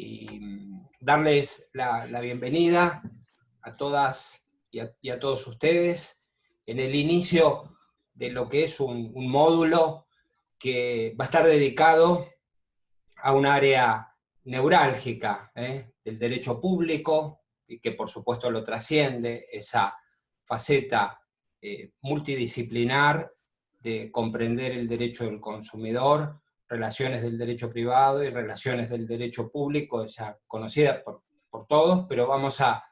y darles la bienvenida a todas y a todos ustedes en el inicio de lo que es un módulo que va a estar dedicado a un área neurálgica del derecho público, y que por supuesto lo trasciende, esa faceta multidisciplinar de comprender el derecho del consumidor, relaciones del derecho privado y relaciones del derecho público, esa conocida por todos, pero vamos a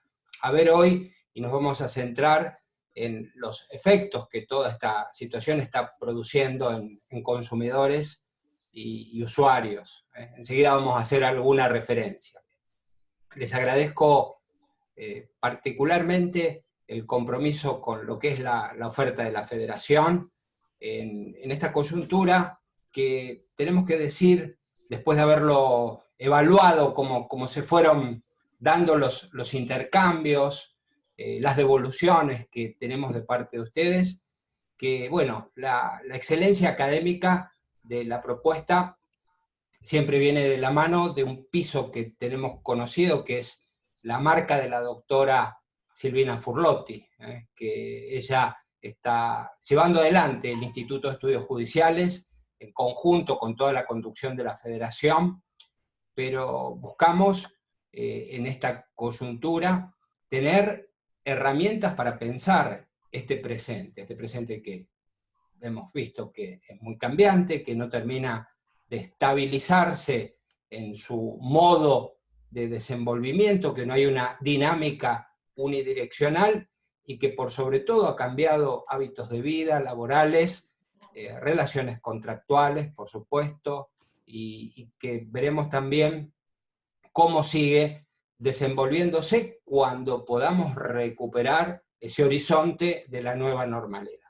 ver hoy y nos vamos a centrar en los efectos que toda esta situación está produciendo en consumidores y usuarios. Enseguida vamos a hacer alguna referencia. Les agradezco particularmente el compromiso con lo que es la oferta de la Federación en esta coyuntura que tenemos que decir, después de haberlo evaluado como se fueron dando los intercambios, las devoluciones que tenemos de parte de ustedes, que bueno, la excelencia académica de la propuesta siempre viene de la mano de un piso que tenemos conocido, que es la marca de la doctora Silvina Furlotti, que ella está llevando adelante el Instituto de Estudios Judiciales en conjunto con toda la conducción de la Federación, pero buscamos en esta coyuntura tener herramientas para pensar este presente que hemos visto que es muy cambiante, que no termina de estabilizarse en su modo de desenvolvimiento, que no hay una dinámica unidireccional y que por sobre todo ha cambiado hábitos de vida, laborales, relaciones contractuales, por supuesto, y que veremos también cómo sigue desenvolviéndose cuando podamos recuperar ese horizonte de la nueva normalidad.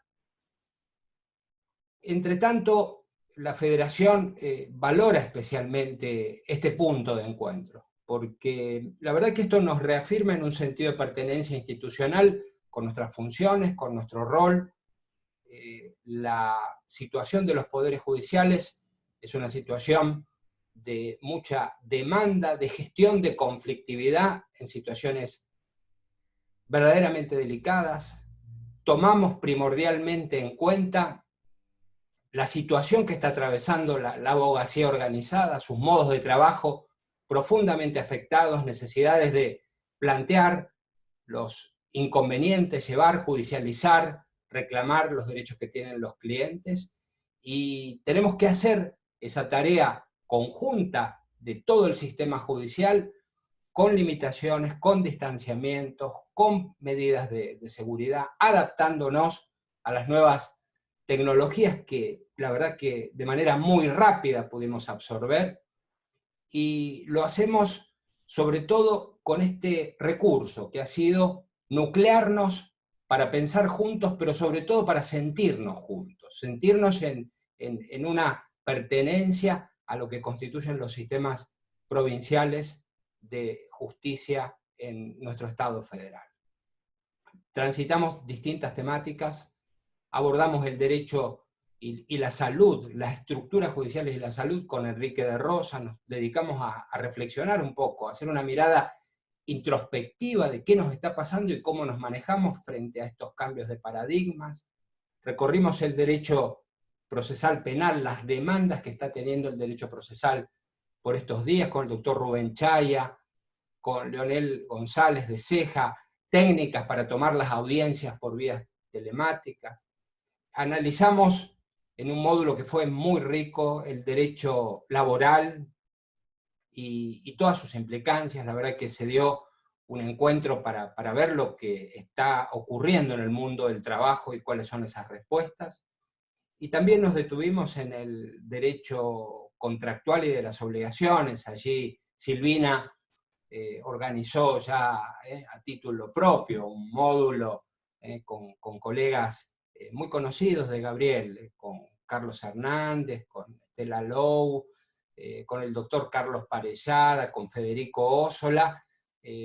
Entre tanto, la Federación valora especialmente este punto de encuentro, porque la verdad que esto nos reafirma en un sentido de pertenencia institucional con nuestras funciones, con nuestro rol. La situación de los poderes judiciales es una situación de mucha demanda, de gestión de conflictividad en situaciones verdaderamente delicadas. Tomamos primordialmente en cuenta la situación que está atravesando la abogacía organizada, sus modos de trabajo profundamente afectados, necesidades de plantear los inconvenientes, llevar, judicializar, reclamar los derechos que tienen los clientes, y tenemos que hacer esa tarea conjunta de todo el sistema judicial con limitaciones, con distanciamientos, con medidas de seguridad, adaptándonos a las nuevas tecnologías que la verdad que de manera muy rápida pudimos absorber, y lo hacemos sobre todo con este recurso que ha sido nuclearnos para pensar juntos, pero sobre todo para sentirnos juntos, sentirnos en una pertenencia a lo que constituyen los sistemas provinciales de justicia en nuestro Estado federal. Transitamos distintas temáticas, abordamos el derecho y la salud, las estructuras judiciales y la salud con Enrique de Rosa, nos dedicamos a reflexionar un poco, a hacer una mirada introspectiva de qué nos está pasando y cómo nos manejamos frente a estos cambios de paradigmas. Recorrimos el derecho procesal penal, las demandas que está teniendo el derecho procesal por estos días, con el doctor Rubén Chaya, con Leonel González de Ceja, técnicas para tomar las audiencias por vías telemáticas. Analizamos en un módulo que fue muy rico el derecho laboral y todas sus implicancias. La verdad que se dio un encuentro para ver lo que está ocurriendo en el mundo del trabajo y cuáles son esas respuestas. Y también nos detuvimos en el derecho contractual y de las obligaciones. Allí Silvina organizó ya a título propio un módulo con colegas muy conocidos de Gabriel, con Carlos Hernández, con Estela Lou, con el doctor Carlos Parellada, con Federico Ósola,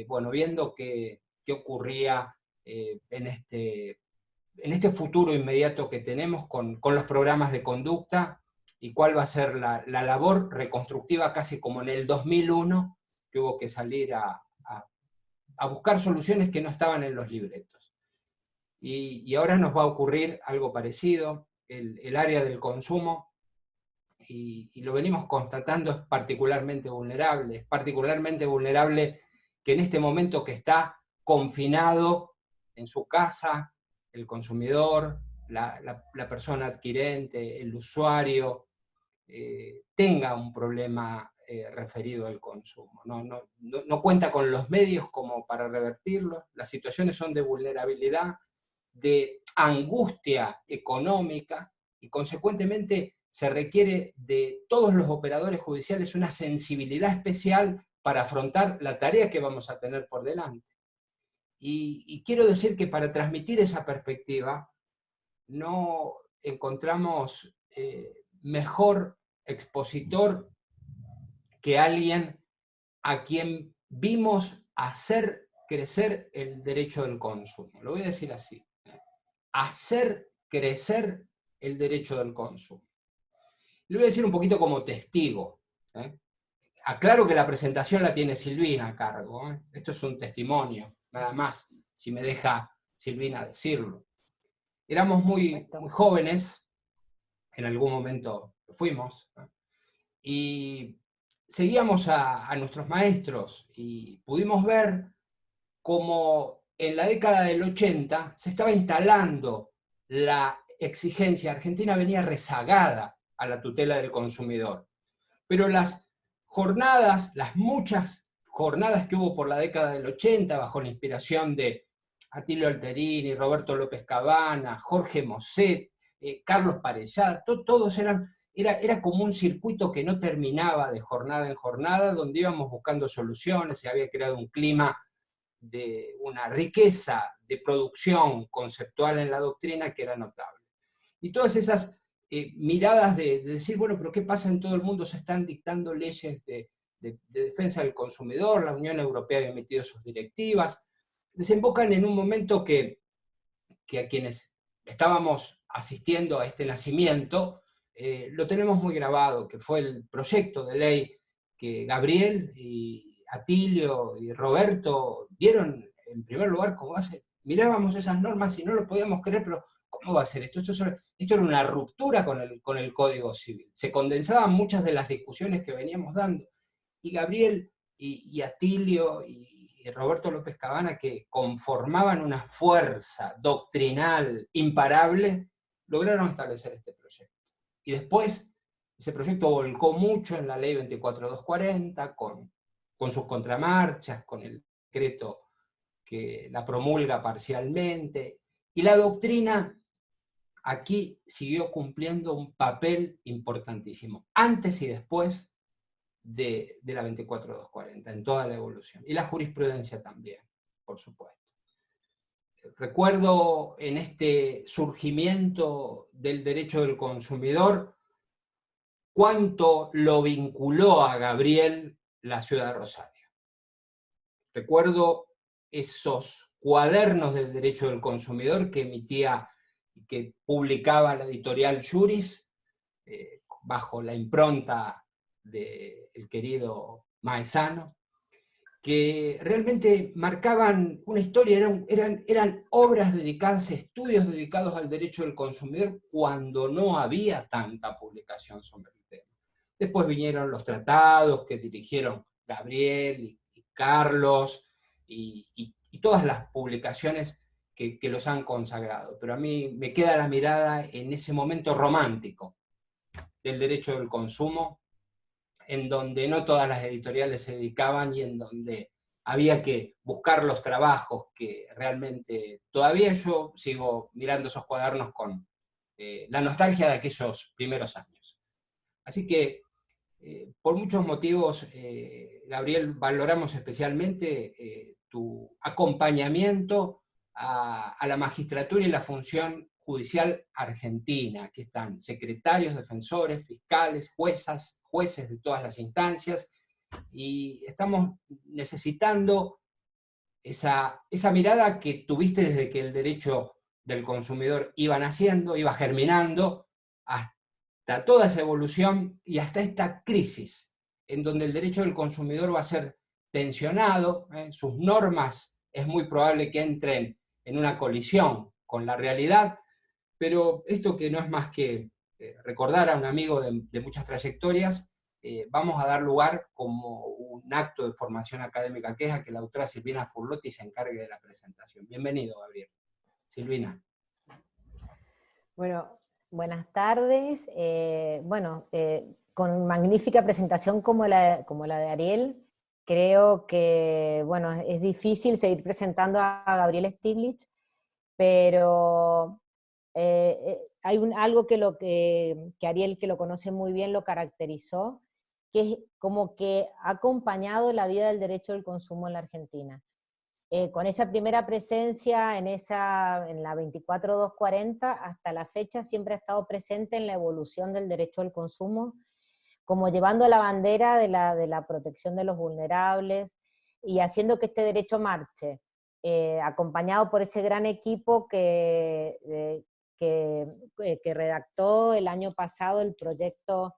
bueno, viendo qué ocurría en este futuro inmediato que tenemos con los programas de conducta y cuál va a ser la labor reconstructiva, casi como en el 2001, que hubo que salir a buscar soluciones que no estaban en los libretos. Y ahora nos va a ocurrir algo parecido. El área del consumo, y lo venimos constatando, es particularmente vulnerable que en este momento que está confinado en su casa, el consumidor, la persona adquirente, el usuario, tenga un problema referido al consumo. No cuenta con los medios como para revertirlo. Las situaciones son de vulnerabilidad, de angustia económica, y consecuentemente se requiere de todos los operadores judiciales una sensibilidad especial para afrontar la tarea que vamos a tener por delante. Y quiero decir que para transmitir esa perspectiva no encontramos mejor expositor que alguien a quien vimos hacer crecer el derecho del consumo. Lo voy a decir así: hacer crecer el derecho del consumo. Lo voy a decir un poquito como testigo. Aclaro que la presentación la tiene Silvina a cargo. Esto es un testimonio, nada más, si me deja Silvina decirlo. Éramos muy jóvenes, en algún momento lo fuimos, y seguíamos a nuestros maestros, y pudimos ver cómo en la década del 80 se estaba instalando la exigencia. Argentina venía rezagada a la tutela del consumidor, pero las jornadas, las muchas jornadas que hubo por la década del 80, bajo la inspiración de Atilio Alterini, Roberto López Cabana, Jorge Mosset, Carlos Parellada, todos era como un circuito que no terminaba de jornada en jornada, donde íbamos buscando soluciones. Se había creado un clima de una riqueza de producción conceptual en la doctrina que era notable. Y todas esas miradas de decir, bueno, pero ¿qué pasa en todo el mundo? Se están dictando leyes de defensa del consumidor, la Unión Europea ha emitido sus directivas, desembocan en un momento que a quienes estábamos asistiendo a este nacimiento, lo tenemos muy grabado, que fue el proyecto de ley que Gabriel y Atilio y Roberto dieron en primer lugar como base. Mirábamos esas normas y no lo podíamos creer, pero ¿cómo va a ser esto? Esto era una ruptura con el Código Civil. Se condensaban muchas de las discusiones que veníamos dando. Y Gabriel y Atilio y Roberto López Cabana, que conformaban una fuerza doctrinal imparable, lograron establecer este proyecto. Y después ese proyecto volcó mucho en la ley 24240, con sus contramarchas, con el decreto que la promulga parcialmente, y la doctrina aquí siguió cumpliendo un papel importantísimo, antes y después de la 24240, en toda la evolución, y la jurisprudencia también, por supuesto. Recuerdo en este surgimiento del derecho del consumidor cuánto lo vinculó a Gabriel la ciudad de Rosario. Recuerdo esos cuadernos del derecho del consumidor que emitía y que publicaba la editorial Juris, bajo la impronta del querido Maezano, que realmente marcaban una historia, eran obras dedicadas, estudios dedicados al derecho del consumidor cuando no había tanta publicación sobre el tema. Después vinieron los tratados que dirigieron Gabriel y Carlos y todas las publicaciones que los han consagrado. Pero a mí me queda la mirada en ese momento romántico del derecho del consumo, en donde no todas las editoriales se dedicaban y en donde había que buscar los trabajos que realmente todavía yo sigo mirando esos cuadernos con la nostalgia de aquellos primeros años. Así que, por muchos motivos, Gabriel, valoramos especialmente tu acompañamiento a la magistratura y la función judicial argentina. Aquí están secretarios, defensores, fiscales, jueces de todas las instancias, y estamos necesitando esa mirada que tuviste desde que el derecho del consumidor iba naciendo, iba germinando, hasta toda esa evolución y hasta esta crisis, en donde el derecho del consumidor va a ser tensionado, sus normas es muy probable que entren en una colisión con la realidad, pero esto que no es más que recordar a un amigo de muchas trayectorias, vamos a dar lugar como un acto de formación académica, que es a que la doctora Silvina Furlotti se encargue de la presentación. Bienvenido, Gabriel. Silvina. Bueno, buenas tardes. Con magnífica presentación como la de Ariel, creo que, bueno, es difícil seguir presentando a Gabriel Stiglitz, pero hay algo que Ariel, que lo conoce muy bien, lo caracterizó, que es como que ha acompañado la vida del derecho del consumo en la Argentina. Con esa primera presencia en la 24240, hasta la fecha siempre ha estado presente en la evolución del derecho al consumo, como llevando la bandera de la protección de los vulnerables y haciendo que este derecho marche, acompañado por ese gran equipo que redactó el año pasado el proyecto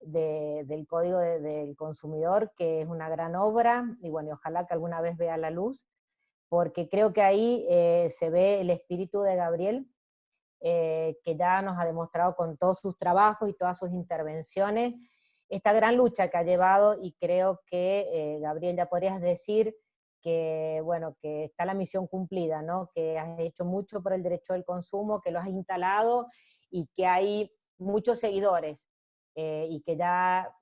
del Código del Consumidor, que es una gran obra, y bueno, ojalá que alguna vez vea la luz, porque creo que ahí se ve el espíritu de Gabriel, que ya nos ha demostrado con todos sus trabajos y todas sus intervenciones, esta gran lucha que ha llevado, y creo que, Gabriel, ya podrías decir que, bueno, que está la misión cumplida, ¿no? Que has hecho mucho por el derecho del consumo, que lo has instalado, y que hay muchos seguidores, y que ya,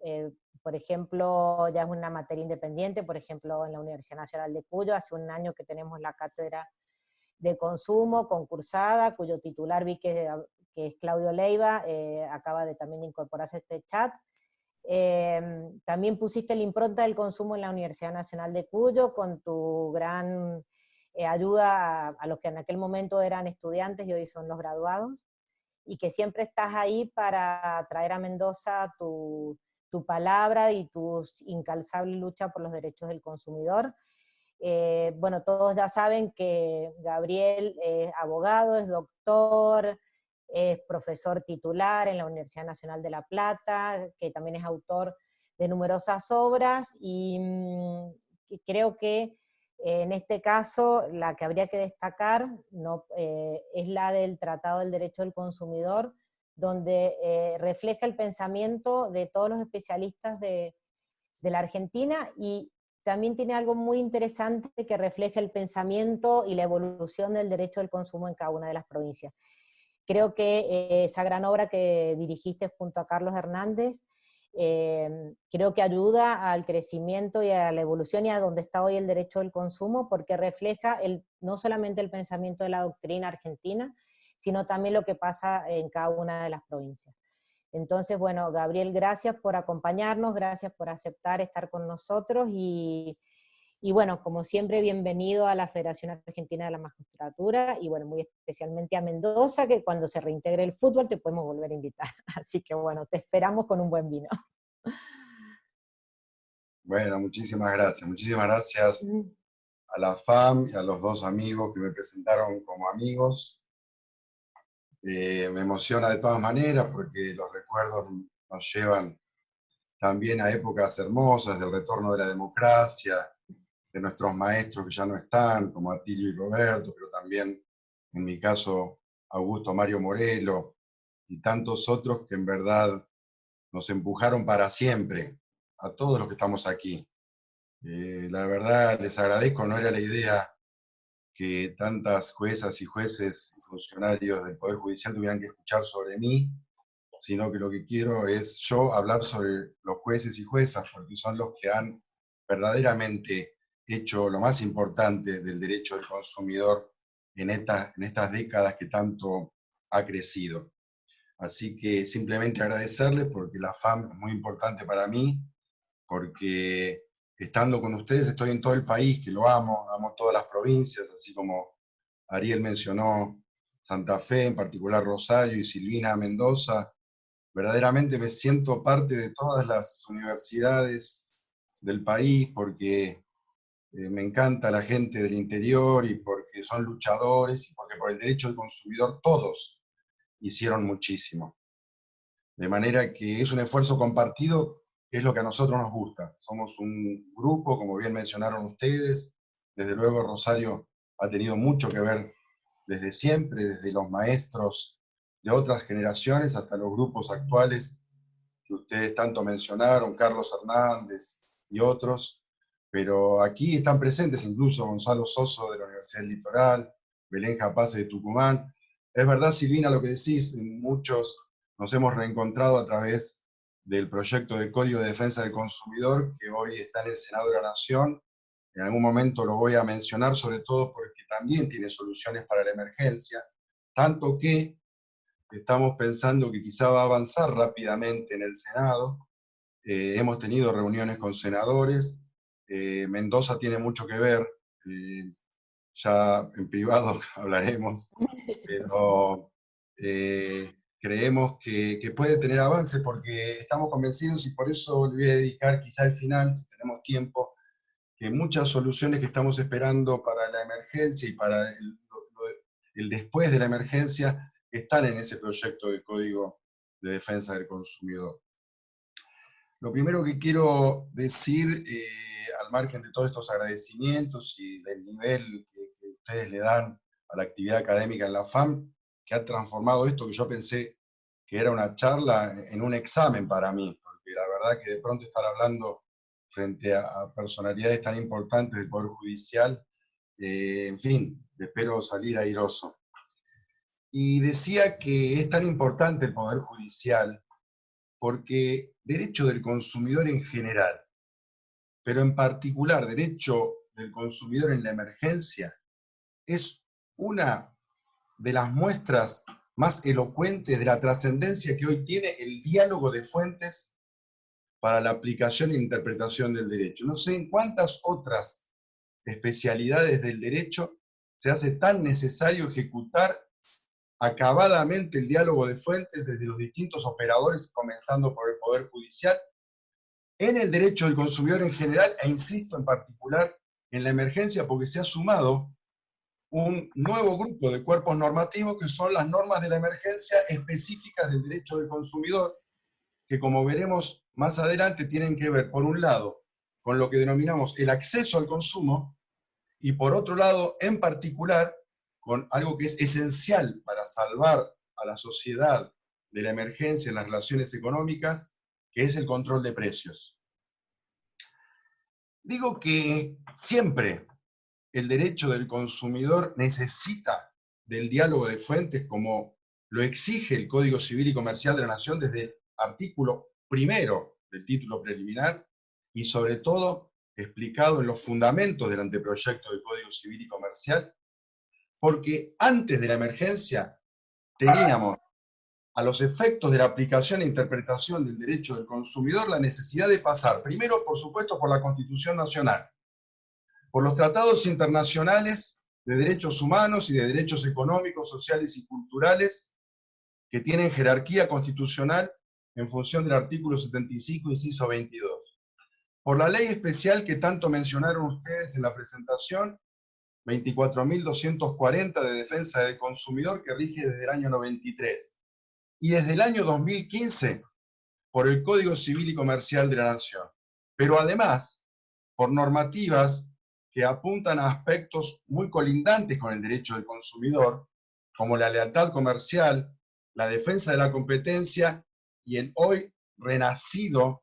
por ejemplo, ya es una materia independiente, por ejemplo, en la Universidad Nacional de Cuyo, hace un año que tenemos la cátedra de consumo concursada, cuyo titular vi que es Claudio Leiva, acaba de también incorporarse a este chat. También pusiste la impronta del consumo en la Universidad Nacional de Cuyo, con tu gran ayuda a los que en aquel momento eran estudiantes y hoy son los graduados, y que siempre estás ahí para traer a Mendoza tu palabra y tu incalzable lucha por los derechos del consumidor. Bueno, todos ya saben que Gabriel es abogado, es doctor, es profesor titular en la Universidad Nacional de La Plata, que también es autor de numerosas obras, y creo que en este caso la que habría que destacar es la del Tratado del Derecho del Consumidor, donde refleja el pensamiento de todos los especialistas de la Argentina, y también tiene algo muy interesante que refleja el pensamiento y la evolución del derecho del consumo en cada una de las provincias. Creo que esa gran obra que dirigiste junto a Carlos Hernández, creo que ayuda al crecimiento y a la evolución y a donde está hoy el derecho del consumo, porque refleja no solamente el pensamiento de la doctrina argentina, sino también lo que pasa en cada una de las provincias. Entonces, bueno, Gabriel, gracias por acompañarnos, gracias por aceptar estar con nosotros, y bueno, como siempre, bienvenido a la Federación Argentina de la Magistratura, y bueno, muy especialmente a Mendoza, que cuando se reintegre el fútbol te podemos volver a invitar. Así que bueno, te esperamos con un buen vino. Bueno, muchísimas gracias. Muchísimas gracias a la FAM y a los dos amigos que me presentaron como amigos. Me emociona de todas maneras porque los recuerdos nos llevan también a épocas hermosas del retorno de la democracia, de nuestros maestros que ya no están, como Atilio y Roberto, pero también, en mi caso, Augusto Mario Morelo, y tantos otros que en verdad nos empujaron para siempre, a todos los que estamos aquí. La verdad, les agradezco, no era la idea que tantas juezas y jueces y funcionarios del Poder Judicial tuvieran que escuchar sobre mí, sino que lo que quiero es yo hablar sobre los jueces y juezas, porque son los que han verdaderamente hecho lo más importante del derecho del consumidor en estas décadas que tanto ha crecido. Así que simplemente agradecerles porque la FAM es muy importante para mí, porque estando con ustedes estoy en todo el país, que lo amo todas las provincias, así como Ariel mencionó Santa Fe, en particular Rosario, y Silvina Mendoza. Verdaderamente me siento parte de todas las universidades del país, porque me encanta la gente del interior, y porque son luchadores, y porque por el derecho del consumidor todos hicieron muchísimo. De manera que es un esfuerzo compartido que es lo que a nosotros nos gusta. Somos un grupo, como bien mencionaron ustedes, desde luego Rosario ha tenido mucho que ver desde siempre, desde los maestros de otras generaciones hasta los grupos actuales que ustedes tanto mencionaron, Carlos Hernández y otros, pero aquí están presentes incluso Gonzalo Soso de la Universidad del Litoral, Belén Japace de Tucumán. Es verdad, Silvina, lo que decís, muchos nos hemos reencontrado a través del proyecto de Código de Defensa del Consumidor, que hoy está en el Senado de la Nación. En algún momento lo voy a mencionar, sobre todo porque también tiene soluciones para la emergencia, tanto que estamos pensando que quizá va a avanzar rápidamente en el Senado. Hemos tenido reuniones con senadores, Mendoza tiene mucho que ver, ya en privado hablaremos, pero creemos que puede tener avance porque estamos convencidos, y por eso le voy a dedicar quizá al final, si tenemos tiempo, que muchas soluciones que estamos esperando para la emergencia y para el después de la emergencia están en ese proyecto de Código de Defensa del Consumidor. Lo primero que quiero decir, al margen de todos estos agradecimientos y del nivel que ustedes le dan a la actividad académica en la FAM, que ha transformado esto que yo pensé que era una charla en un examen para mí, porque la verdad que de pronto estar hablando frente a personalidades tan importantes del Poder Judicial, en fin, espero salir airoso. Y decía que es tan importante el Poder Judicial porque derecho del consumidor en general, pero en particular derecho del consumidor en la emergencia, es una de las muestras más elocuentes de la trascendencia que hoy tiene el diálogo de fuentes para la aplicación e interpretación del derecho. No sé en cuántas otras especialidades del derecho se hace tan necesario ejecutar acabadamente el diálogo de fuentes desde los distintos operadores, comenzando por el Poder Judicial, en el derecho del consumidor en general, e insisto en particular en la emergencia, porque se ha sumado un nuevo grupo de cuerpos normativos que son las normas de la emergencia específicas del derecho del consumidor, que como veremos más adelante tienen que ver, por un lado, con lo que denominamos el acceso al consumo, y por otro lado, en particular, con algo que es esencial para salvar a la sociedad de la emergencia en las relaciones económicas, que es el control de precios. Digo que siempre el derecho del consumidor necesita del diálogo de fuentes, como lo exige el Código Civil y Comercial de la Nación desde el artículo primero del título preliminar, y sobre todo explicado en los fundamentos del anteproyecto del Código Civil y Comercial, porque antes de la emergencia teníamos, a los efectos de la aplicación e interpretación del derecho del consumidor, la necesidad de pasar, primero, por supuesto, por la Constitución Nacional, por los tratados internacionales de derechos humanos y de derechos económicos, sociales y culturales, que tienen jerarquía constitucional en función del artículo 75, inciso 22. Por la ley especial que tanto mencionaron ustedes en la presentación, 24.240 de defensa del consumidor, que rige desde el año 93. Y desde el año 2015, por el Código Civil y Comercial de la Nación. Pero además, por normativas que apuntan a aspectos muy colindantes con el derecho del consumidor, como la lealtad comercial, la defensa de la competencia y el hoy renacido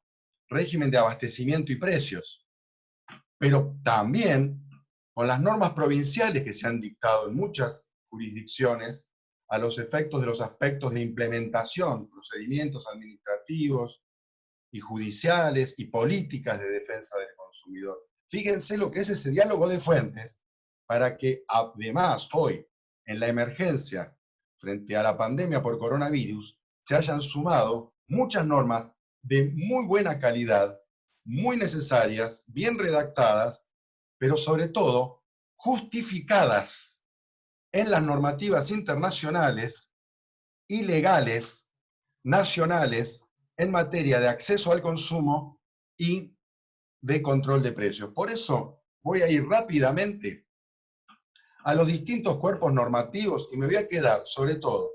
régimen de abastecimiento y precios. Pero también con las normas provinciales que se han dictado en muchas jurisdicciones a los efectos de los aspectos de implementación, procedimientos administrativos y judiciales y políticas de defensa del consumidor. Fíjense lo que es ese diálogo de fuentes para que además hoy, en la emergencia frente a la pandemia por coronavirus, se hayan sumado muchas normas de muy buena calidad, muy necesarias, bien redactadas, pero sobre todo justificadas en las normativas internacionales y legales nacionales en materia de acceso al consumo y de control de precios. Por eso voy a ir rápidamente a los distintos cuerpos normativos y me voy a quedar sobre todo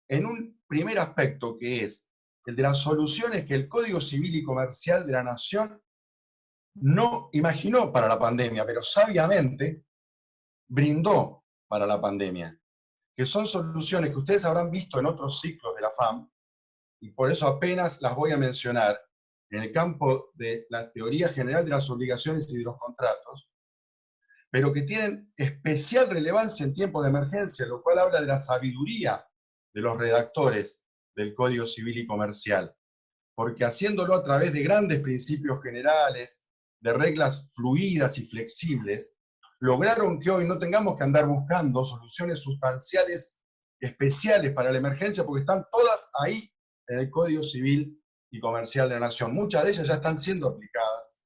en un primer aspecto, que es el de las soluciones que el Código Civil y Comercial de la Nación no imaginó para la pandemia, pero sabiamente brindó para la pandemia, que son soluciones que ustedes habrán visto en otros ciclos de la FAM, y por eso apenas las voy a mencionar, en el campo de la teoría general de las obligaciones y de los contratos, pero que tienen especial relevancia en tiempos de emergencia, lo cual habla de la sabiduría de los redactores del Código Civil y Comercial, porque haciéndolo a través de grandes principios generales, de reglas fluidas y flexibles, lograron que hoy no tengamos que andar buscando soluciones sustanciales especiales para la emergencia, porque están todas ahí en el Código Civil y Comercial de la Nación. Muchas de ellas ya están siendo aplicadas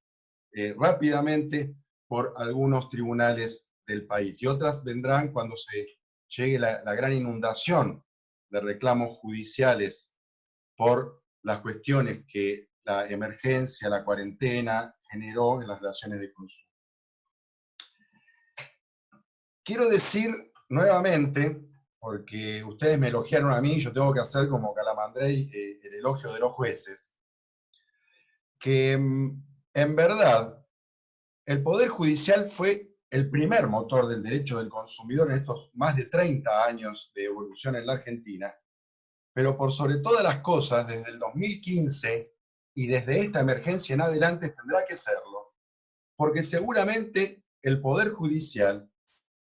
rápidamente por algunos tribunales del país, y otras vendrán cuando se llegue la gran inundación de reclamos judiciales por las cuestiones que la emergencia, la cuarentena, generó en las relaciones de consumo. Quiero decir nuevamente, porque ustedes me elogiaron a mí, yo tengo que hacer como Calamandrei el elogio de los jueces, que en verdad el Poder Judicial fue el primer motor del derecho del consumidor en estos más de 30 años de evolución en la Argentina, pero por sobre todas las cosas, desde el 2015 y desde esta emergencia en adelante tendrá que serlo, porque seguramente el Poder Judicial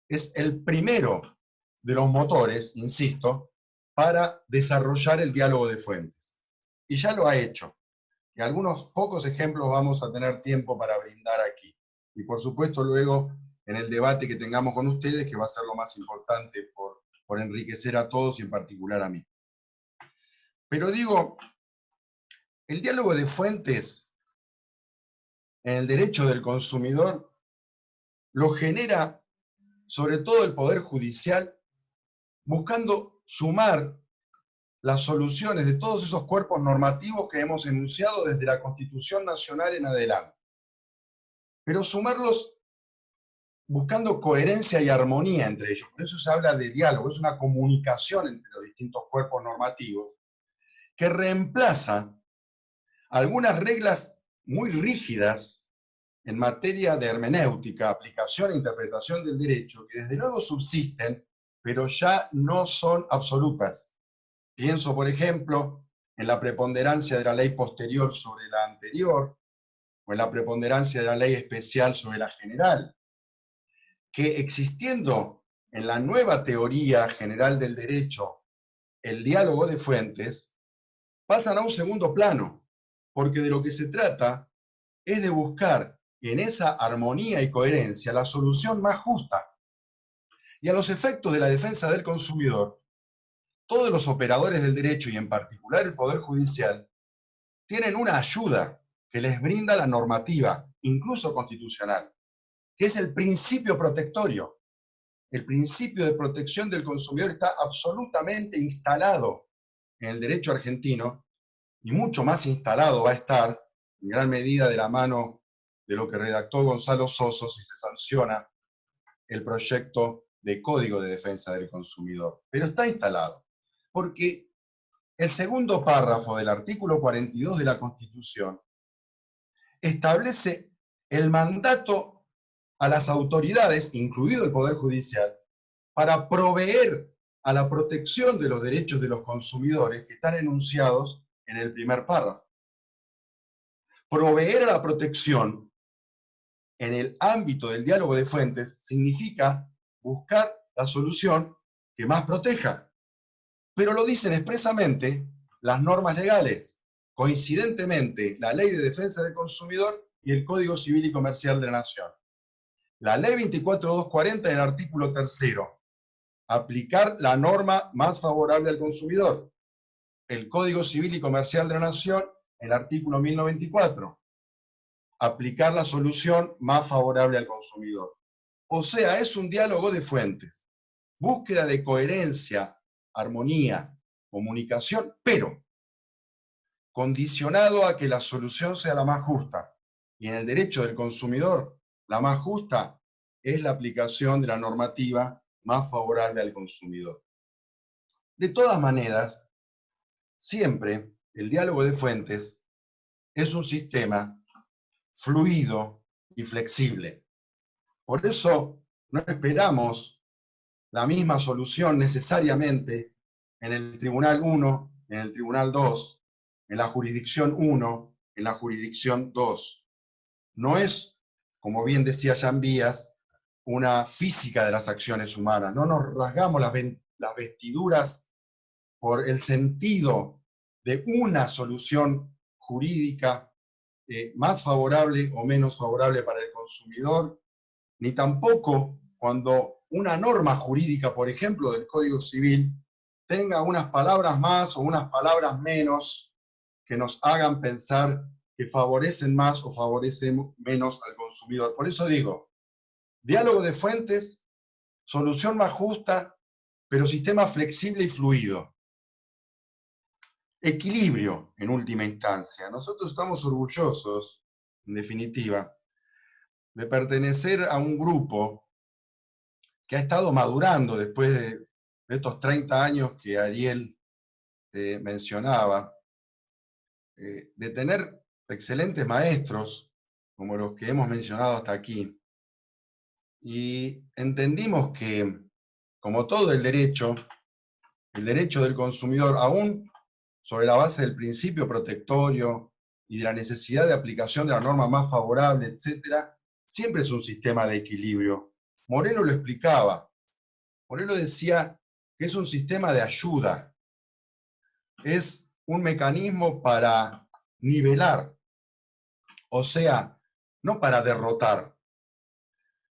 es el primero de los motores, insisto, para desarrollar el diálogo de fuentes. Y ya lo ha hecho. Y algunos pocos ejemplos vamos a tener tiempo para brindar aquí. Y por supuesto luego en el debate que tengamos con ustedes, que va a ser lo más importante por enriquecer a todos y en particular a mí. Pero digo, el diálogo de fuentes en el derecho del consumidor lo genera sobre todo el Poder Judicial, buscando sumar las soluciones de todos esos cuerpos normativos que hemos enunciado desde la Constitución Nacional en adelante. Pero sumarlos buscando coherencia y armonía entre ellos. Por eso se habla de diálogo, es una comunicación entre los distintos cuerpos normativos que reemplaza algunas reglas muy rígidas en materia de hermenéutica, aplicación e interpretación del derecho, que desde luego subsisten, pero ya no son absolutas. Pienso, por ejemplo, en la preponderancia de la ley posterior sobre la anterior, o en la preponderancia de la ley especial sobre la general, que existiendo en la nueva teoría general del derecho el diálogo de fuentes, pasan a un segundo plano, porque de lo que se trata es de buscar en esa armonía y coherencia la solución más justa. Y a los efectos de la defensa del consumidor, todos los operadores del derecho, y en particular el Poder Judicial, tienen una ayuda que les brinda la normativa, incluso constitucional, que es el principio protectorio. El principio de protección del consumidor está absolutamente instalado en el derecho argentino, y mucho más instalado va a estar, en gran medida de la mano de lo que redactó Gonzalo Soso, si se sanciona el proyecto de Código de Defensa del Consumidor. Pero está instalado, porque el segundo párrafo del artículo 42 de la Constitución establece el mandato a las autoridades, incluido el Poder Judicial, para proveer a la protección de los derechos de los consumidores que están enunciados en el primer párrafo. Proveer a la protección en el ámbito del diálogo de fuentes significa buscar la solución que más proteja. Pero lo dicen expresamente las normas legales, coincidentemente la Ley de Defensa del Consumidor y el Código Civil y Comercial de la Nación. La Ley 24.240 en el artículo 3º, aplicar la norma más favorable al consumidor. El Código Civil y Comercial de la Nación en el artículo 1094, aplicar la solución más favorable al consumidor. O sea, es un diálogo de fuentes, búsqueda de coherencia, armonía, comunicación, pero condicionado a que la solución sea la más justa. Y en el derecho del consumidor, la más justa es la aplicación de la normativa más favorable al consumidor. De todas maneras, siempre el diálogo de fuentes es un sistema fluido y flexible. Por eso no esperamos la misma solución necesariamente en el Tribunal 1, en el Tribunal 2, en la Jurisdicción 1, en la Jurisdicción 2. No es, como bien decía Jean Vías, una física de las acciones humanas. No nos rasgamos las vestiduras por el sentido de una solución jurídica más favorable o menos favorable para el consumidor, ni tampoco cuando una norma jurídica, por ejemplo, del Código Civil, tenga unas palabras más o unas palabras menos que nos hagan pensar que favorecen más o favorecen menos al consumidor. Por eso digo, diálogo de fuentes, solución más justa, pero sistema flexible y fluido. Equilibrio, en última instancia. Nosotros estamos orgullosos, en definitiva, de pertenecer a un grupo que ha estado madurando después de estos 30 años que Ariel mencionaba, de tener excelentes maestros, como los que hemos mencionado hasta aquí, y entendimos que, como todo el derecho del consumidor, aún sobre la base del principio protectorio y de la necesidad de aplicación de la norma más favorable, etc., siempre es un sistema de equilibrio. Moreno lo explicaba. Moreno decía que es un sistema de ayuda, es un mecanismo para nivelar, o sea, no para derrotar,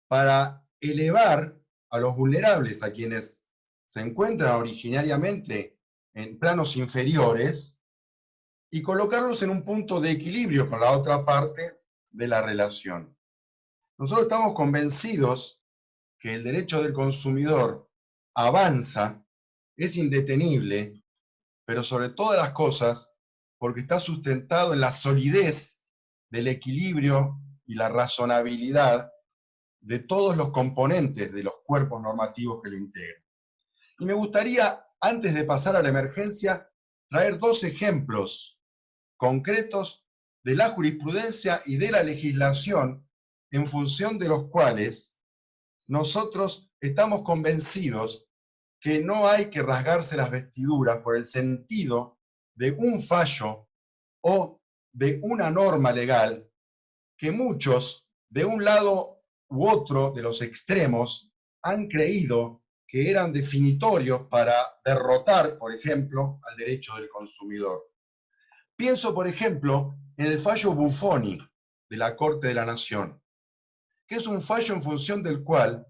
para elevar a los vulnerables, a quienes se encuentran originariamente en planos inferiores, y colocarlos en un punto de equilibrio con la otra parte de la relación. Nosotros estamos convencidos que el derecho del consumidor avanza, es indetenible, pero sobre todas las cosas, porque está sustentado en la solidez del equilibrio y la razonabilidad de todos los componentes de los cuerpos normativos que lo integran. Y me gustaría, antes de pasar a la emergencia, traer dos ejemplos concretos de la jurisprudencia y de la legislación en función de los cuales nosotros estamos convencidos que no hay que rasgarse las vestiduras por el sentido de un fallo o de una norma legal que muchos, de un lado u otro de los extremos, han creído que eran definitorios para derrotar, por ejemplo, al derecho del consumidor. Pienso, por ejemplo, en el fallo Buffoni de la Corte de la Nación, que es un fallo en función del cual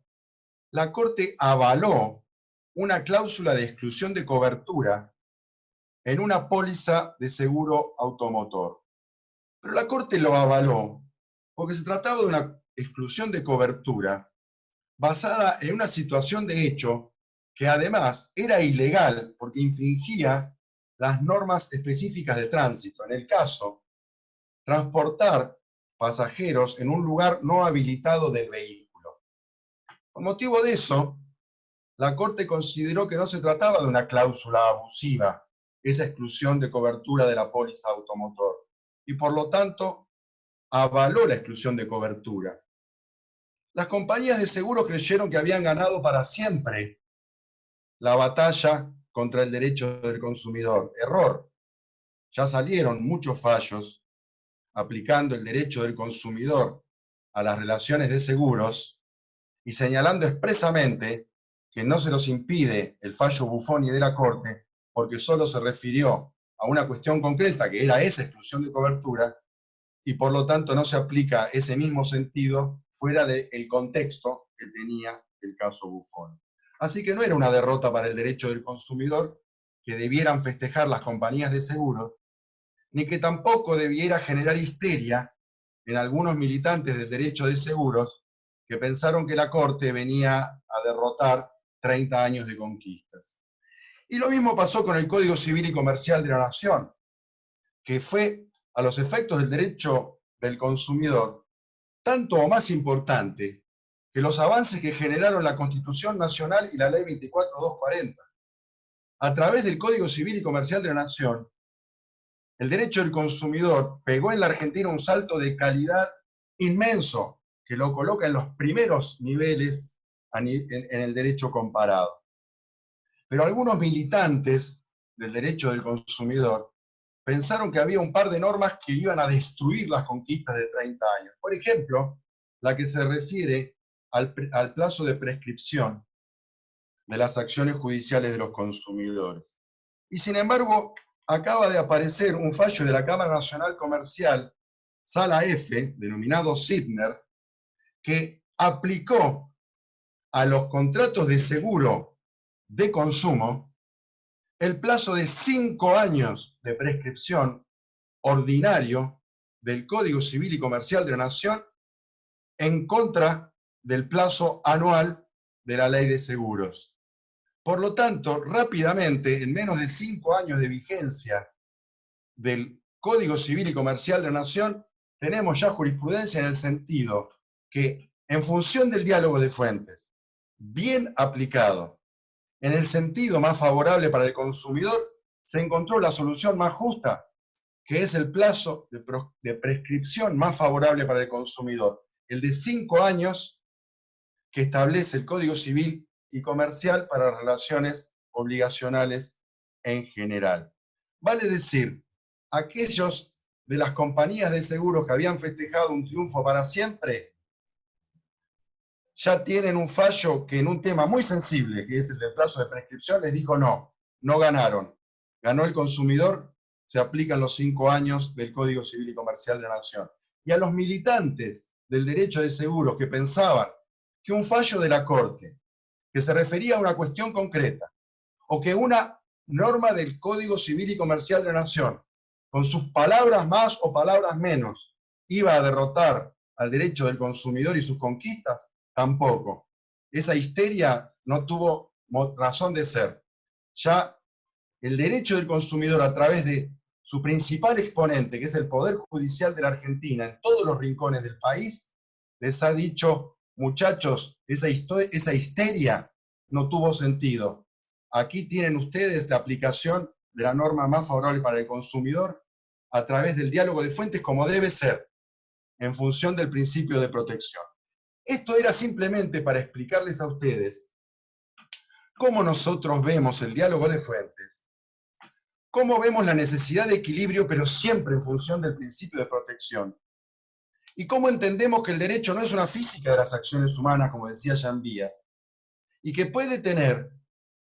la Corte avaló una cláusula de exclusión de cobertura en una póliza de seguro automotor. Pero la Corte lo avaló porque se trataba de una exclusión de cobertura basada en una situación de hecho que además era ilegal porque infringía las normas específicas de tránsito. En el caso, transportar pasajeros en un lugar no habilitado del vehículo. Por motivo de eso, la Corte consideró que no se trataba de una cláusula abusiva, esa exclusión de cobertura de la póliza automotor, y por lo tanto avaló la exclusión de cobertura. Las compañías de seguros creyeron que habían ganado para siempre la batalla contra el derecho del consumidor. Error. Ya salieron muchos fallos aplicando el derecho del consumidor a las relaciones de seguros y señalando expresamente que no se los impide el fallo Buffoni de la Corte porque solo se refirió a una cuestión concreta, que era esa exclusión de cobertura, y por lo tanto no se aplica ese mismo sentido fuera del contexto que tenía el caso Buffoni. Así que no era una derrota para el derecho del consumidor que debieran festejar las compañías de seguros, ni que tampoco debiera generar histeria en algunos militantes del derecho de seguros que pensaron que la Corte venía a derrotar 30 años de conquistas. Y lo mismo pasó con el Código Civil y Comercial de la Nación, que fue, a los efectos del derecho del consumidor, tanto o más importante que los avances que generaron la Constitución Nacional y la Ley 24240. A través del Código Civil y Comercial de la Nación, el derecho del consumidor pegó en la Argentina un salto de calidad inmenso, que lo coloca en los primeros niveles en el derecho comparado. Pero algunos militantes del derecho del consumidor pensaron que había un par de normas que iban a destruir las conquistas de 30 años. Por ejemplo, la que se refiere al plazo de prescripción de las acciones judiciales de los consumidores. Y sin embargo, acaba de aparecer un fallo de la Cámara Nacional Comercial, Sala F, denominado Sidner, que aplicó a los contratos de seguro de consumo el plazo de 5 años de prescripción ordinario del Código Civil y Comercial de la Nación en contra del plazo anual de la Ley de Seguros. Por lo tanto, rápidamente, en menos de 5 años de vigencia del Código Civil y Comercial de la Nación, tenemos ya jurisprudencia en el sentido que, en función del diálogo de fuentes, bien aplicado, en el sentido más favorable para el consumidor, se encontró la solución más justa, que es el plazo de prescripción más favorable para el consumidor, el de 5 años que establece el Código Civil y Comercial para relaciones obligacionales en general. Vale decir, aquellos de las compañías de seguros que habían festejado un triunfo para siempre, ya tienen un fallo que en un tema muy sensible, que es el del plazo de prescripción, les dijo no, no ganaron. Ganó el consumidor, se aplican los 5 años del Código Civil y Comercial de la Nación. Y a los militantes del derecho de seguros que pensaban que un fallo de la Corte, que se refería a una cuestión concreta, o que una norma del Código Civil y Comercial de la Nación, con sus palabras más o palabras menos, iba a derrotar al derecho del consumidor y sus conquistas, tampoco. Esa histeria no tuvo razón de ser. Ya el derecho del consumidor, a través de su principal exponente, que es el Poder Judicial de la Argentina, en todos los rincones del país, les ha dicho, muchachos, esa histeria no tuvo sentido. Aquí tienen ustedes la aplicación de la norma más favorable para el consumidor a través del diálogo de fuentes, como debe ser, en función del principio de protección. Esto era simplemente para explicarles a ustedes cómo nosotros vemos el diálogo de fuentes, cómo vemos la necesidad de equilibrio, pero siempre en función del principio de protección, y cómo entendemos que el derecho no es una física de las acciones humanas, como decía Jean Vías, y que puede tener,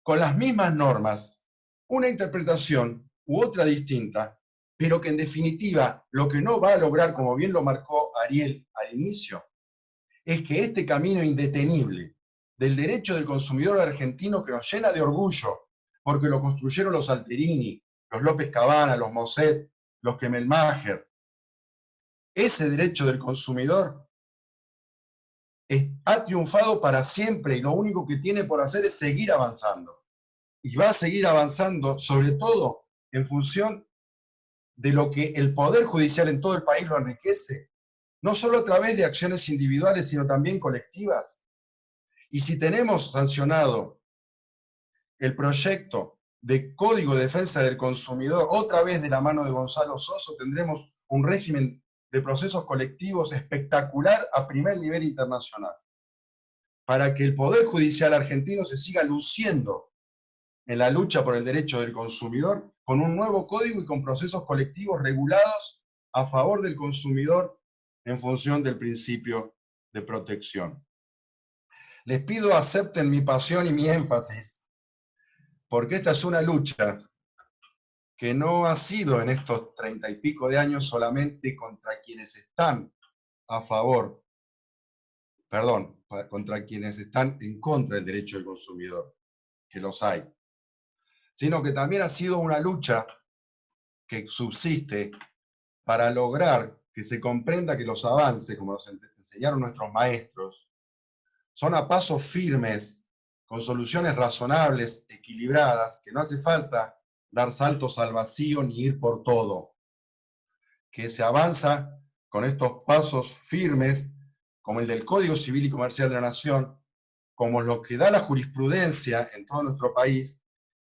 con las mismas normas, una interpretación u otra distinta, pero que en definitiva lo que no va a lograr, como bien lo marcó Ariel al inicio, es que este camino indetenible del derecho del consumidor argentino, que nos llena de orgullo, porque lo construyeron los Alterini, los López Cabana, los Mosset, los Kemmelmacher, ese derecho del consumidor ha triunfado para siempre, y lo único que tiene por hacer es seguir avanzando. Y va a seguir avanzando, sobre todo en función de lo que el Poder Judicial en todo el país lo enriquece, no solo a través de acciones individuales, sino también colectivas. Y si tenemos sancionado el proyecto de Código de Defensa del Consumidor, otra vez de la mano de Gonzalo Soso, tendremos un régimen de procesos colectivos espectacular a primer nivel internacional, para que el Poder Judicial argentino se siga luciendo en la lucha por el derecho del consumidor, con un nuevo código y con procesos colectivos regulados a favor del consumidor en función del principio de protección. Les pido acepten mi pasión y mi énfasis, porque esta es una lucha que no ha sido en estos 30 y pico de años solamente contra quienes están a favor, perdón, contra quienes están en contra del derecho del consumidor, que los hay, sino que también ha sido una lucha que subsiste para lograr que se comprenda que los avances, como nos enseñaron nuestros maestros, son a pasos firmes, con soluciones razonables, equilibradas, que no hace falta dar saltos al vacío ni ir por todo, que se avanza con estos pasos firmes, como el del Código Civil y Comercial de la Nación, como los que da la jurisprudencia en todo nuestro país,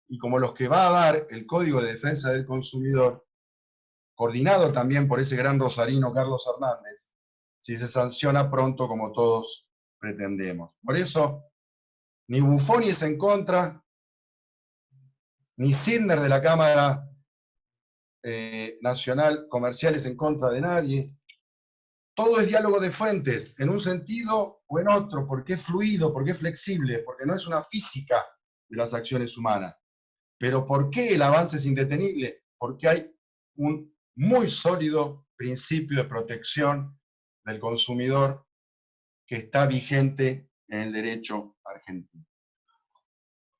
y como los que va a dar el Código de Defensa del Consumidor, coordinado también por ese gran rosarino Carlos Hernández, si se sanciona pronto como todos pretendemos. Por eso, ni Buffoni es en contra, ni Sidner de la Cámara Nacional Comercial es en contra de nadie. Todo es diálogo de fuentes, en un sentido o en otro, porque es fluido, porque es flexible, porque no es una física de las acciones humanas. Pero ¿por qué el avance es indetenible? Porque hay un muy sólido principio de protección del consumidor que está vigente en el derecho argentino.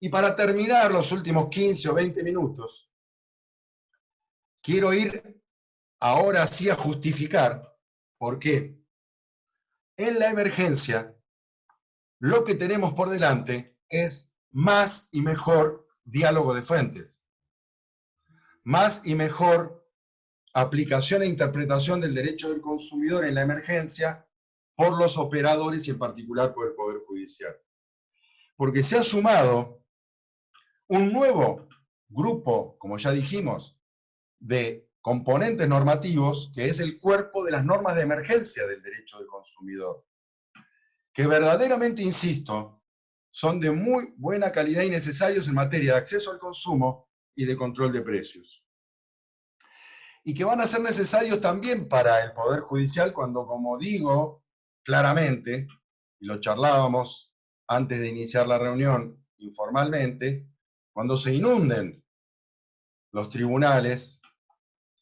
Y para terminar los últimos 15 o 20 minutos, quiero ir ahora sí a justificar por qué en la emergencia lo que tenemos por delante es más y mejor diálogo de fuentes, más y mejor aplicación e interpretación del derecho del consumidor en la emergencia por los operadores y en particular por el Poder Judicial. Porque se ha sumado un nuevo grupo, como ya dijimos, de componentes normativos, que es el cuerpo de las normas de emergencia del derecho del consumidor, que verdaderamente, insisto, son de muy buena calidad y necesarios en materia de acceso al consumo y de control de precios. Y que van a ser necesarios también para el Poder Judicial cuando, como digo claramente, y lo charlábamos antes de iniciar la reunión informalmente, cuando se inunden los tribunales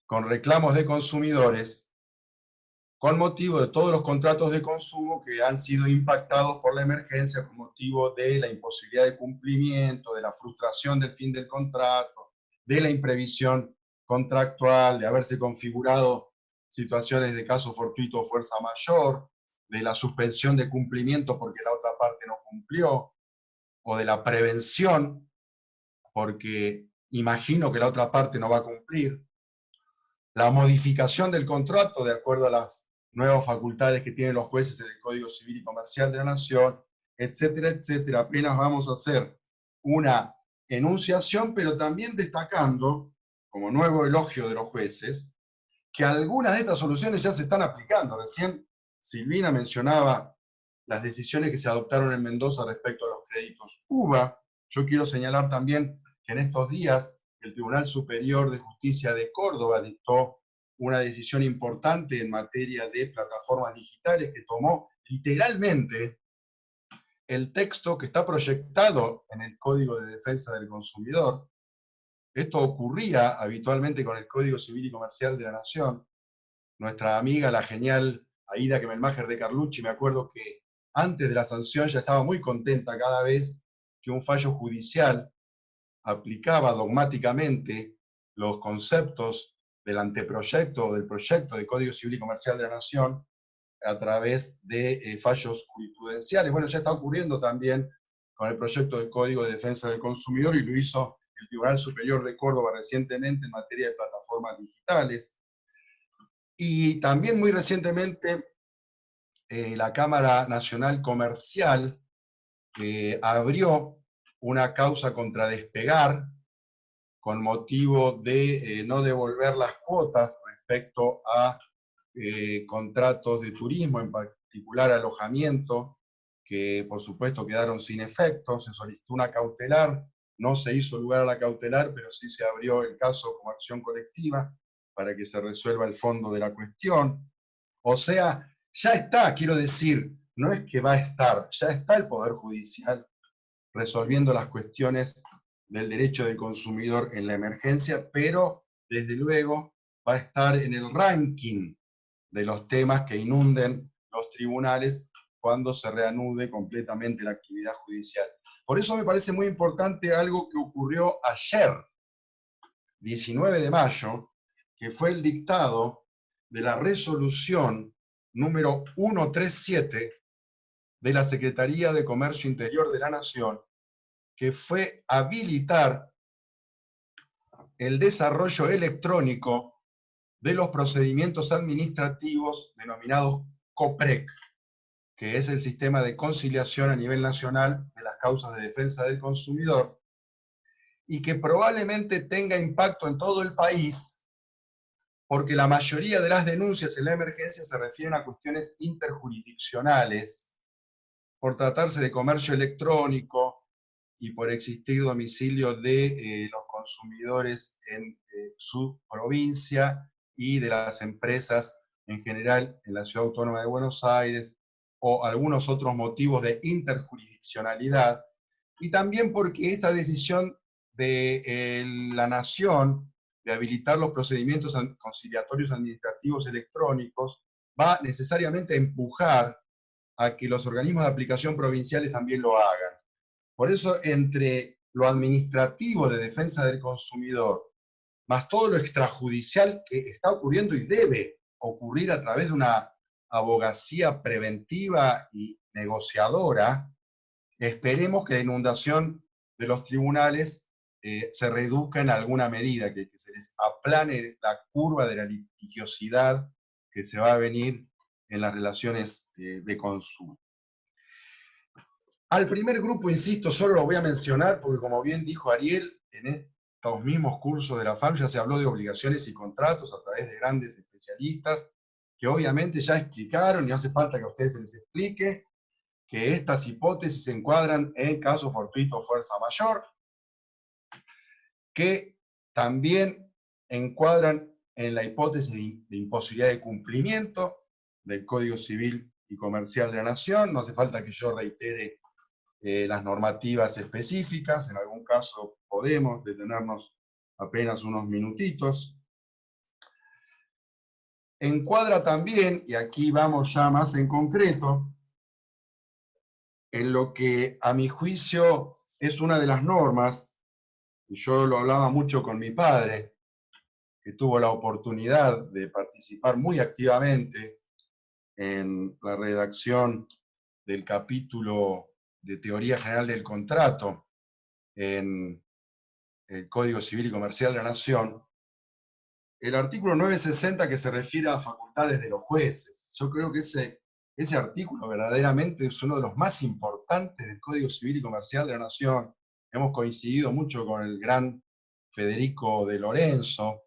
con reclamos de consumidores con motivo de todos los contratos de consumo que han sido impactados por la emergencia con motivo de la imposibilidad de cumplimiento, de la frustración del fin del contrato, de la imprevisión contractual, de haberse configurado situaciones de caso fortuito o fuerza mayor, de la suspensión de cumplimiento porque la otra parte no cumplió, o de la prevención porque imagino que la otra parte no va a cumplir, la modificación del contrato de acuerdo a las nuevas facultades que tienen los jueces en el Código Civil y Comercial de la Nación, etcétera, etcétera. Apenas vamos a hacer una enunciación, pero también destacando, como nuevo elogio de los jueces, que algunas de estas soluciones ya se están aplicando. Recién Silvina mencionaba las decisiones que se adoptaron en Mendoza respecto a los créditos UVA. Yo quiero señalar también que en estos días el Tribunal Superior de Justicia de Córdoba dictó una decisión importante en materia de plataformas digitales que tomó literalmente el texto que está proyectado en el Código de Defensa del Consumidor. Esto ocurría habitualmente con el Código Civil y Comercial de la Nación. Nuestra amiga, la genial Aida Kemelmacher de Carlucci, me acuerdo que antes de la sanción ya estaba muy contenta cada vez que un fallo judicial aplicaba dogmáticamente los conceptos del anteproyecto o del proyecto de Código Civil y Comercial de la Nación a través de fallos jurisprudenciales. Bueno, ya está ocurriendo también con el proyecto de Código de Defensa del Consumidor y lo hizo el Tribunal Superior de Córdoba recientemente en materia de plataformas digitales. Y también muy recientemente la Cámara Nacional Comercial abrió una causa contra Despegar con motivo de no devolver las cuotas respecto a contratos de turismo, en particular alojamiento, que por supuesto quedaron sin efecto. Se solicitó una cautelar, no se hizo lugar a la cautelar, pero sí se abrió el caso como acción colectiva para que se resuelva el fondo de la cuestión. O sea, ya está, quiero decir, no es que va a estar, ya está el Poder Judicial resolviendo las cuestiones del derecho del consumidor en la emergencia, pero desde luego va a estar en el ranking de los temas que inunden los tribunales cuando se reanude completamente la actividad judicial. Por eso me parece muy importante algo que ocurrió ayer, 19 de mayo, que fue el dictado de la resolución número 137 de la Secretaría de Comercio Interior de la Nación, que fue habilitar el desarrollo electrónico de los procedimientos administrativos denominados COPREC, que es el sistema de conciliación a nivel nacional de las causas de defensa del consumidor, y que probablemente tenga impacto en todo el país, porque la mayoría de las denuncias en la emergencia se refieren a cuestiones interjurisdiccionales, por tratarse de comercio electrónico y por existir domicilio de los consumidores en su provincia y de las empresas en general en la Ciudad Autónoma de Buenos Aires, o algunos otros motivos de interjurisdiccionalidad, y también porque esta decisión de la Nación de habilitar los procedimientos conciliatorios administrativos electrónicos va necesariamente a empujar a que los organismos de aplicación provinciales también lo hagan. Por eso, entre lo administrativo de defensa del consumidor, más todo lo extrajudicial que está ocurriendo y debe ocurrir a través de una abogacía preventiva y negociadora, esperemos que la inundación de los tribunales se reduzca en alguna medida, que se les aplane la curva de la litigiosidad que se va a venir en las relaciones de consumo. Al primer grupo, insisto, solo lo voy a mencionar porque, como bien dijo Ariel, en estos mismos cursos de la FAM ya se habló de obligaciones y contratos a través de grandes especialistas que obviamente ya explicaron, y no hace falta que a ustedes se les explique, que estas hipótesis se encuadran en caso fortuito o fuerza mayor, que también encuadran en la hipótesis de imposibilidad de cumplimiento del Código Civil y Comercial de la Nación. No hace falta que yo reitere las normativas específicas, en algún caso podemos detenernos apenas unos minutitos. Encuadra también, y aquí vamos ya más en concreto, en lo que a mi juicio es una de las normas, y yo lo hablaba mucho con mi padre, que tuvo la oportunidad de participar muy activamente en la redacción del capítulo de Teoría General del Contrato en el Código Civil y Comercial de la Nación, el artículo 960 que se refiere a facultades de los jueces. Yo creo que ese artículo verdaderamente es uno de los más importantes del Código Civil y Comercial de la Nación. Hemos coincidido mucho con el gran Federico de Lorenzo,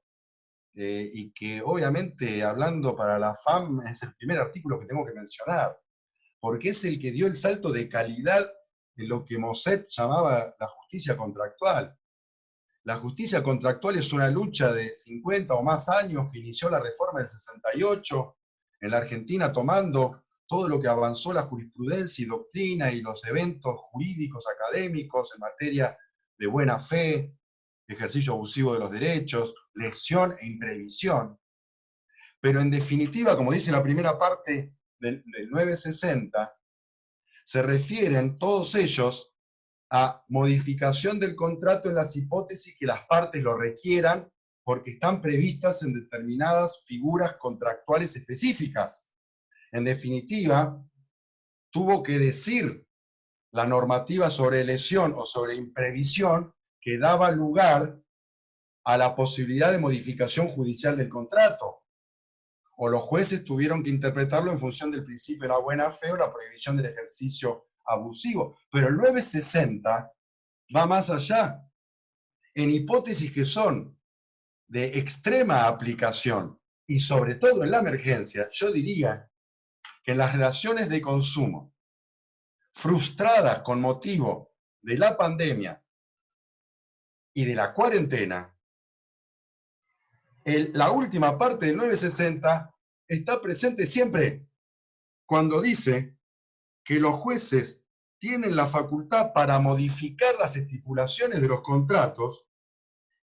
y que obviamente, hablando para la FAM, es el primer artículo que tengo que mencionar, porque es el que dio el salto de calidad en lo que Mosset llamaba la justicia contractual. La justicia contractual es una lucha de 50 o más años que inició la reforma del 68 en la Argentina, tomando todo lo que avanzó la jurisprudencia y doctrina y los eventos jurídicos académicos en materia de buena fe, ejercicio abusivo de los derechos, lesión e imprevisión. Pero en definitiva, como dice la primera parte del 960, se refieren todos ellos a modificación del contrato en las hipótesis que las partes lo requieran, porque están previstas en determinadas figuras contractuales específicas. En definitiva, tuvo que decir la normativa sobre lesión o sobre imprevisión que daba lugar a la posibilidad de modificación judicial del contrato. O los jueces tuvieron que interpretarlo en función del principio de la buena fe o la prohibición del ejercicio abusivo. Pero el 960 va más allá. En hipótesis que son de extrema aplicación, y sobre todo en la emergencia, yo diría que en las relaciones de consumo frustradas con motivo de la pandemia y de la cuarentena, la última parte del 960 está presente siempre cuando dice que los jueces tienen la facultad para modificar las estipulaciones de los contratos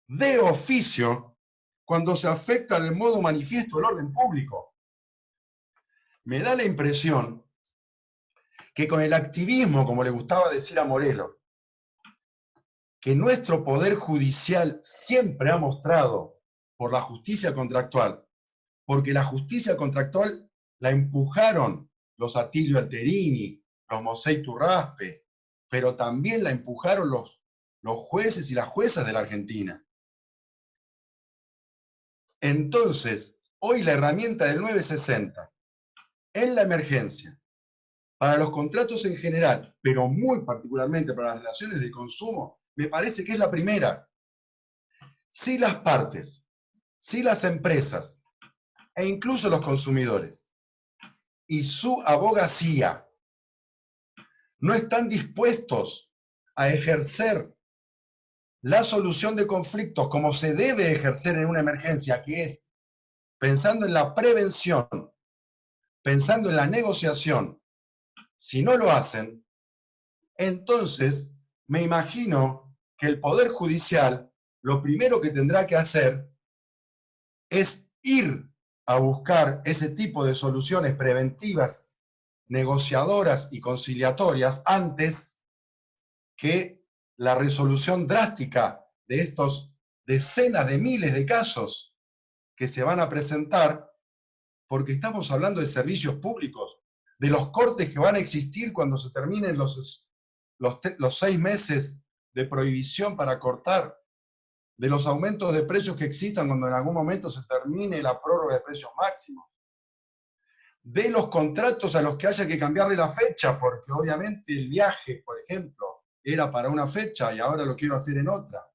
de oficio cuando se afecta de modo manifiesto el orden público. Me da la impresión que con el activismo, como le gustaba decir a Morelo, que nuestro poder judicial siempre ha mostrado por la justicia contractual, porque la justicia contractual la empujaron los Atilio Alterini, los Mosè Turraspe, pero también la empujaron los jueces y las juezas de la Argentina. Entonces, hoy la herramienta del 960 en la emergencia, para los contratos en general, pero muy particularmente para las relaciones de consumo, me parece que es la primera. Si las partes, si las empresas e incluso los consumidores y su abogacía no están dispuestos a ejercer la solución de conflictos como se debe ejercer en una emergencia, que es pensando en la prevención, pensando en la negociación, si no lo hacen, entonces me imagino que el Poder Judicial lo primero que tendrá que hacer es ir a buscar ese tipo de soluciones preventivas, negociadoras y conciliatorias antes que la resolución drástica de estos decenas de miles de casos que se van a presentar, porque estamos hablando de servicios públicos, de los cortes que van a existir cuando se terminen los 6 meses de prohibición para cortar, de los aumentos de precios que existan cuando en algún momento se termine la prórroga de precios máximos, de los contratos a los que haya que cambiarle la fecha, porque obviamente el viaje, por ejemplo, era para una fecha y ahora lo quiero hacer en otra.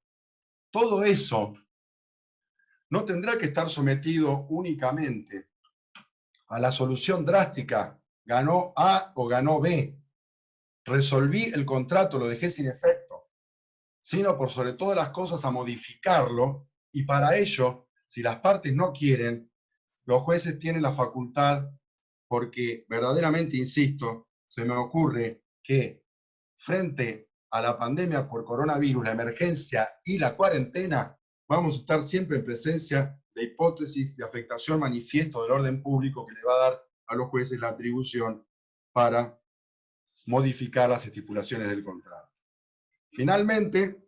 Todo eso no tendrá que estar sometido únicamente a la solución drástica, ganó A o ganó B, resolví el contrato, lo dejé sin efecto, sino por sobre todas las cosas a modificarlo, y para ello, si las partes no quieren, los jueces tienen la facultad, porque verdaderamente, insisto, se me ocurre que frente a la pandemia por coronavirus, la emergencia y la cuarentena, vamos a estar siempre en presencia de hipótesis de afectación manifiesto del orden público que le va a dar a los jueces la atribución para modificar las estipulaciones del contrato. Finalmente,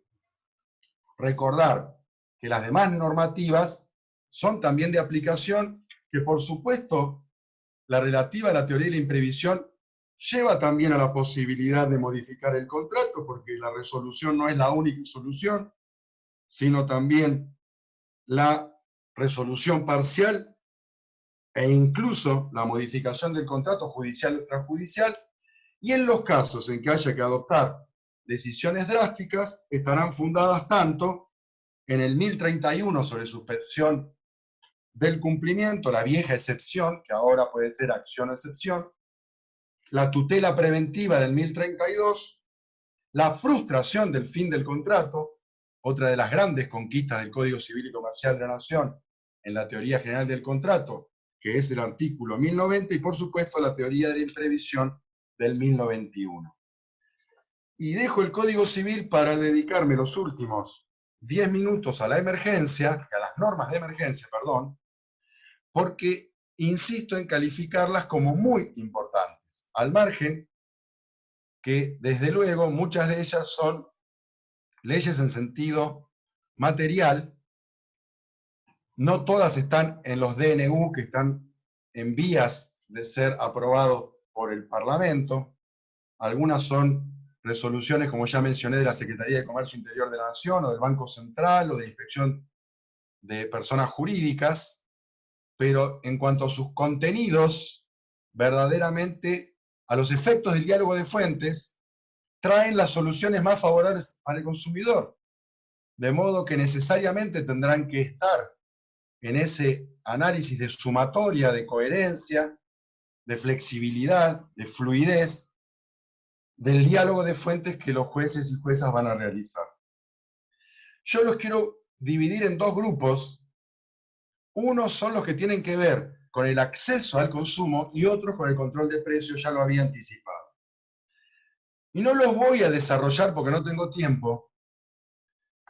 recordar que las demás normativas son también de aplicación, que por supuesto la relativa a la teoría de la imprevisión lleva también a la posibilidad de modificar el contrato, porque la resolución no es la única solución, sino también la resolución parcial e incluso la modificación del contrato judicial o extrajudicial, y en los casos en que haya que adoptar decisiones drásticas, estarán fundadas tanto en el 1031 sobre suspensión del cumplimiento, la vieja excepción, que ahora puede ser acción o excepción, la tutela preventiva del 1032, la frustración del fin del contrato, otra de las grandes conquistas del Código Civil y Comercial de la Nación en la teoría general del contrato, que es el artículo 1090, y por supuesto la teoría de la imprevisión del 1091. Y dejo el Código Civil para dedicarme los últimos 10 minutos a la emergencia, a las normas de emergencia, perdón, porque insisto en calificarlas como muy importantes, al margen que, desde luego, muchas de ellas son leyes en sentido material, no todas están en los DNU que están en vías de ser aprobados por el Parlamento, algunas son resoluciones, como ya mencioné, de la Secretaría de Comercio Interior de la Nación, o del Banco Central, o de la Inspección de Personas Jurídicas, pero en cuanto a sus contenidos, verdaderamente, a los efectos del diálogo de fuentes, traen las soluciones más favorables al consumidor, de modo que necesariamente tendrán que estar en ese análisis de sumatoria, de coherencia, de flexibilidad, de fluidez, del diálogo de fuentes que los jueces y juezas van a realizar. Yo los quiero dividir en dos grupos. Unos son los que tienen que ver con el acceso al consumo y otros con el control de precios, ya lo había anticipado. Y no los voy a desarrollar porque no tengo tiempo,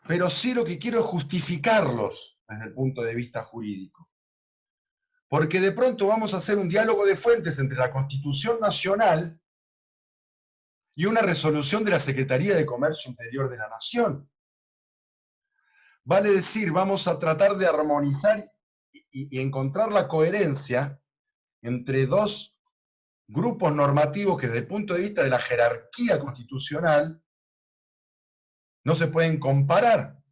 pero sí lo que quiero es justificarlos desde el punto de vista jurídico. Porque de pronto vamos a hacer un diálogo de fuentes entre la Constitución Nacional y una resolución de la Secretaría de Comercio Interior de la Nación. Vale decir, vamos a tratar de armonizar y encontrar la coherencia entre dos grupos normativos que desde el punto de vista de la jerarquía constitucional no se pueden comparar.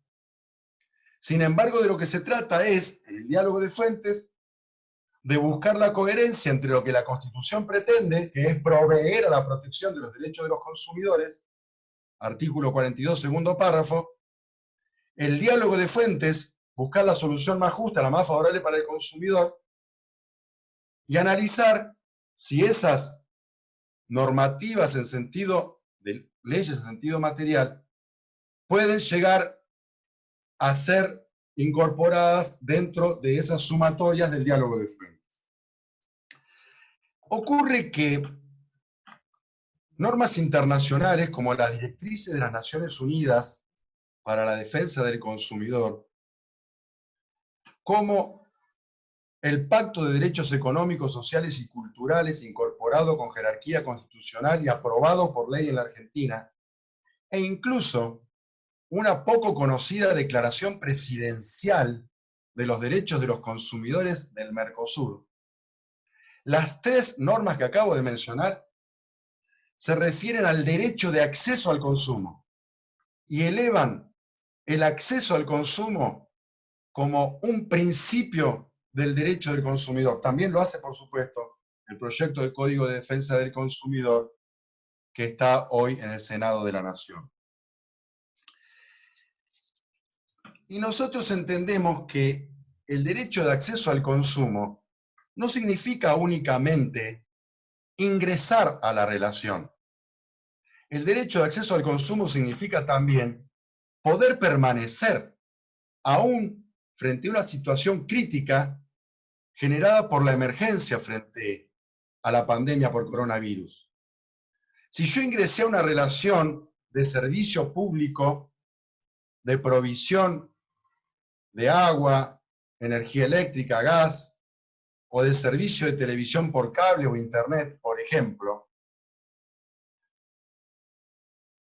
Sin embargo, de lo que se trata es, en el diálogo de fuentes, de buscar la coherencia entre lo que la Constitución pretende, que es proveer a la protección de los derechos de los consumidores, artículo 42, segundo párrafo, el diálogo de fuentes, buscar la solución más justa, la más favorable para el consumidor, y analizar si esas normativas en sentido de leyes en sentido material pueden llegar a ser incorporadas dentro de esas sumatorias del diálogo de frentes. Ocurre que normas internacionales como las directrices de las Naciones Unidas para la defensa del consumidor, como el Pacto de Derechos Económicos, Sociales y Culturales incorporado con jerarquía constitucional y aprobado por ley en la Argentina, e incluso una poco conocida declaración presidencial de los derechos de los consumidores del Mercosur. Las tres normas que acabo de mencionar se refieren al derecho de acceso al consumo y elevan el acceso al consumo como un principio del derecho del consumidor. También lo hace, por supuesto, el proyecto de Código de Defensa del Consumidor que está hoy en el Senado de la Nación. Y nosotros entendemos que el derecho de acceso al consumo no significa únicamente ingresar a la relación. El derecho de acceso al consumo significa también poder permanecer, aún frente a una situación crítica generada por la emergencia frente a la pandemia por coronavirus. Si yo ingresé a una relación de servicio público, de provisión de agua, energía eléctrica, gas, o de servicio de televisión por cable o internet, por ejemplo,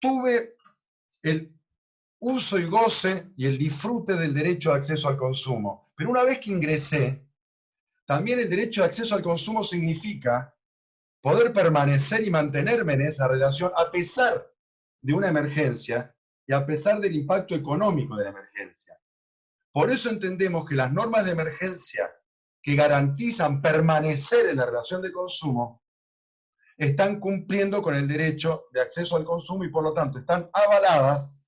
tuve el uso y goce y el disfrute del derecho de acceso al consumo. Pero una vez que ingresé, también el derecho de acceso al consumo significa poder permanecer y mantenerme en esa relación a pesar de una emergencia y a pesar del impacto económico de la emergencia. Por eso entendemos que las normas de emergencia que garantizan permanecer en la relación de consumo están cumpliendo con el derecho de acceso al consumo y por lo tanto están avaladas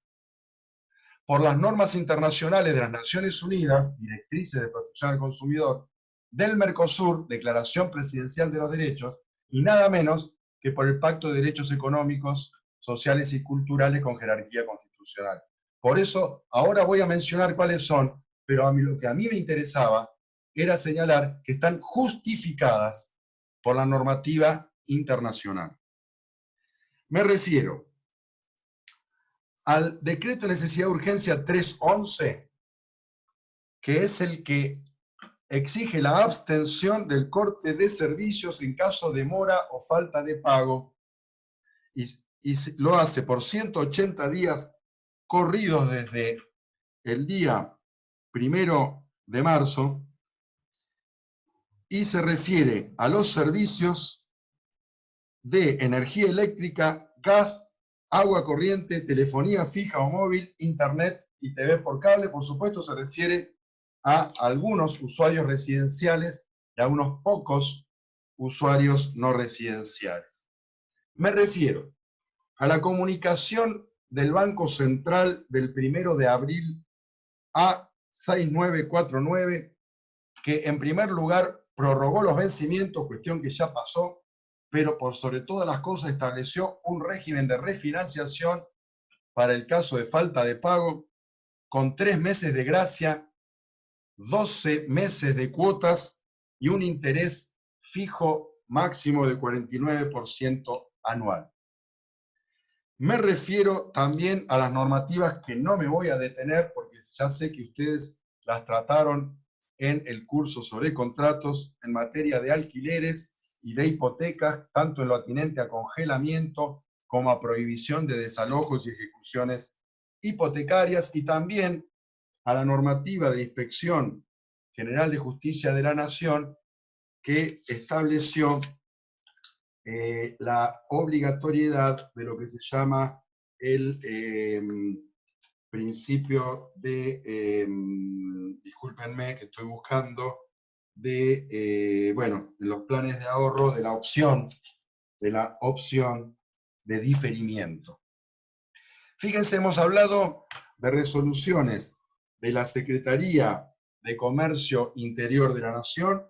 por las normas internacionales de las Naciones Unidas, directrices de protección al consumidor, del Mercosur, Declaración Presidencial de los Derechos, y nada menos que por el Pacto de Derechos Económicos, Sociales y Culturales con jerarquía constitucional. Por eso ahora voy a mencionar cuáles son, pero lo que a mí me interesaba era señalar que están justificadas por la normativa internacional. Me refiero al Decreto de Necesidad de Urgencia 311, que es el que exige la abstención del corte de servicios en caso de mora o falta de pago, y lo hace por 180 días corridos desde el día 1 de marzo, y se refiere a los servicios de energía eléctrica, gas, agua corriente, telefonía fija o móvil, internet y TV por cable. Por supuesto, se refiere a algunos usuarios residenciales y a unos pocos usuarios no residenciales. Me refiero a la comunicación del Banco Central del 1 de abril A6949, que en primer lugar prorrogó los vencimientos, cuestión que ya pasó, pero por sobre todas las cosas estableció un régimen de refinanciación para el caso de falta de pago, con 3 meses de gracia, 12 meses de cuotas y un interés fijo máximo de 49% anual. Me refiero también a las normativas que no me voy a detener porque ya sé que ustedes las trataron en el curso sobre contratos en materia de alquileres y de hipotecas, tanto en lo atinente a congelamiento como a prohibición de desalojos y ejecuciones hipotecarias, y también a la normativa de Inspección General de Justicia de la Nación, que estableció la obligatoriedad de lo que se llama el principio de, discúlpenme que estoy buscando, de, bueno, en los planes de ahorro de la opción de diferimiento. Fíjense, hemos hablado de resoluciones de la Secretaría de Comercio Interior de la Nación,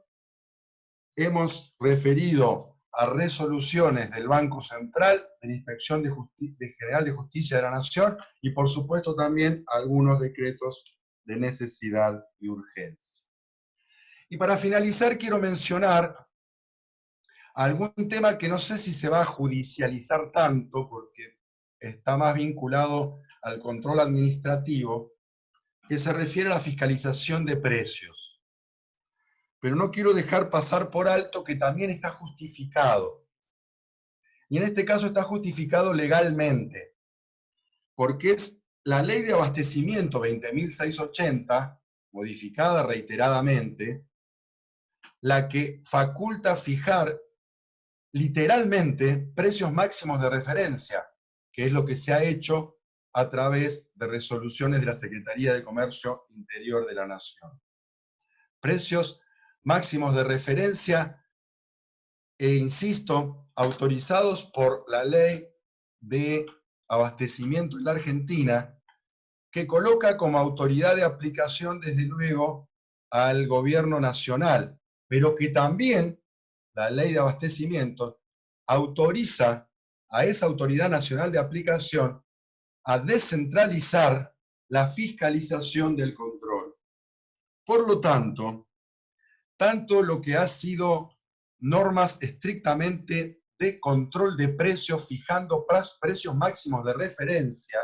hemos referido a resoluciones del Banco Central, de la Inspección General de Justicia de la Nación, y por supuesto también algunos decretos de necesidad y urgencia. Y para finalizar quiero mencionar algún tema que no sé si se va a judicializar tanto, porque está más vinculado al control administrativo, que se refiere a la fiscalización de precios. Pero no quiero dejar pasar por alto que también está justificado. Y en este caso está justificado legalmente, porque es la Ley de Abastecimiento 20.680, modificada reiteradamente, la que faculta fijar literalmente precios máximos de referencia, que es lo que se ha hecho a través de resoluciones de la Secretaría de Comercio Interior de la Nación. Precios máximos de referencia, insisto, autorizados por la Ley de Abastecimiento en la Argentina, que coloca como autoridad de aplicación, desde luego, al Gobierno Nacional, pero que también la Ley de Abastecimiento autoriza a esa Autoridad Nacional de Aplicación a descentralizar la fiscalización del control. Por lo tanto lo que ha sido normas estrictamente de control de precios, fijando precios máximos de referencia,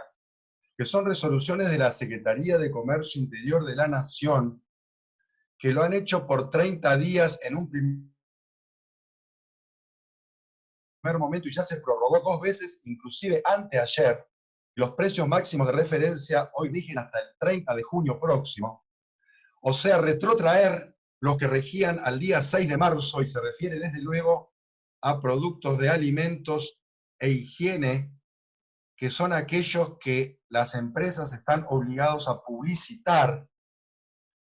que son resoluciones de la Secretaría de Comercio Interior de la Nación, que lo han hecho por 30 días en un primer momento y ya se prorrogó 2 veces, inclusive anteayer. Los precios máximos de referencia hoy rigen hasta el 30 de junio próximo. O sea, retrotraer los que regían al día 6 de marzo, y se refiere desde luego a productos de alimentos e higiene, que son aquellos que las empresas están obligados a publicitar,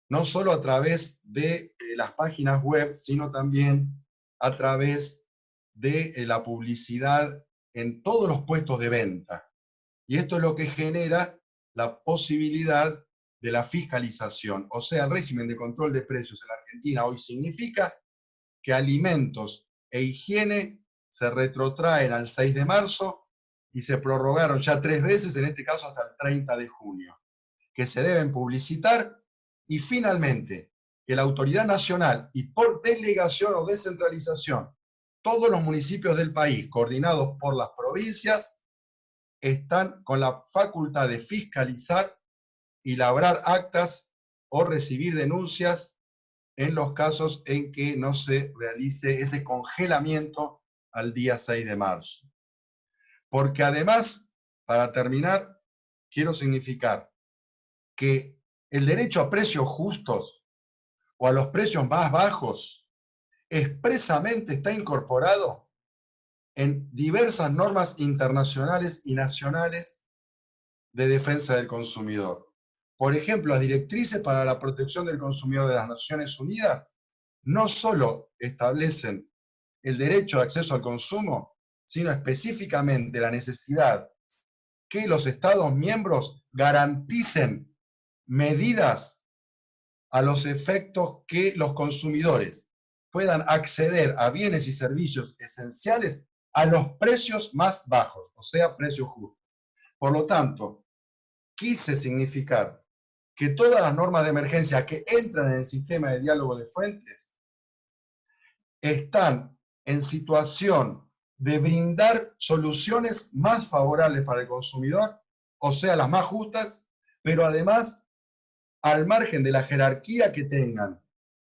no solo a través de las páginas web, sino también a través de la publicidad en todos los puestos de venta. Y esto es lo que genera la posibilidad de la fiscalización. O sea, el régimen de control de precios en la Argentina hoy significa que alimentos e higiene se retrotraen al 6 de marzo y se prorrogaron ya 3 veces, en este caso hasta el 30 de junio, que se deben publicitar, y finalmente que la autoridad nacional, y por delegación o descentralización, todos los municipios del país, coordinados por las provincias, están con la facultad de fiscalizar y labrar actas o recibir denuncias en los casos en que no se realice ese congelamiento al día 6 de marzo. Porque además, para terminar, quiero significar que el derecho a precios justos o a los precios más bajos expresamente está incorporado en diversas normas internacionales y nacionales de defensa del consumidor. Por ejemplo, las directrices para la protección del consumidor de las Naciones Unidas no solo establecen el derecho de acceso al consumo, sino específicamente la necesidad que los Estados miembros garanticen medidas a los efectos que los consumidores puedan acceder a bienes y servicios esenciales a los precios más bajos, o sea, precios justos. Por lo tanto, quise significar que todas las normas de emergencia que entran en el sistema de diálogo de fuentes están en situación de brindar soluciones más favorables para el consumidor, o sea, las más justas, pero además, al margen de la jerarquía que tengan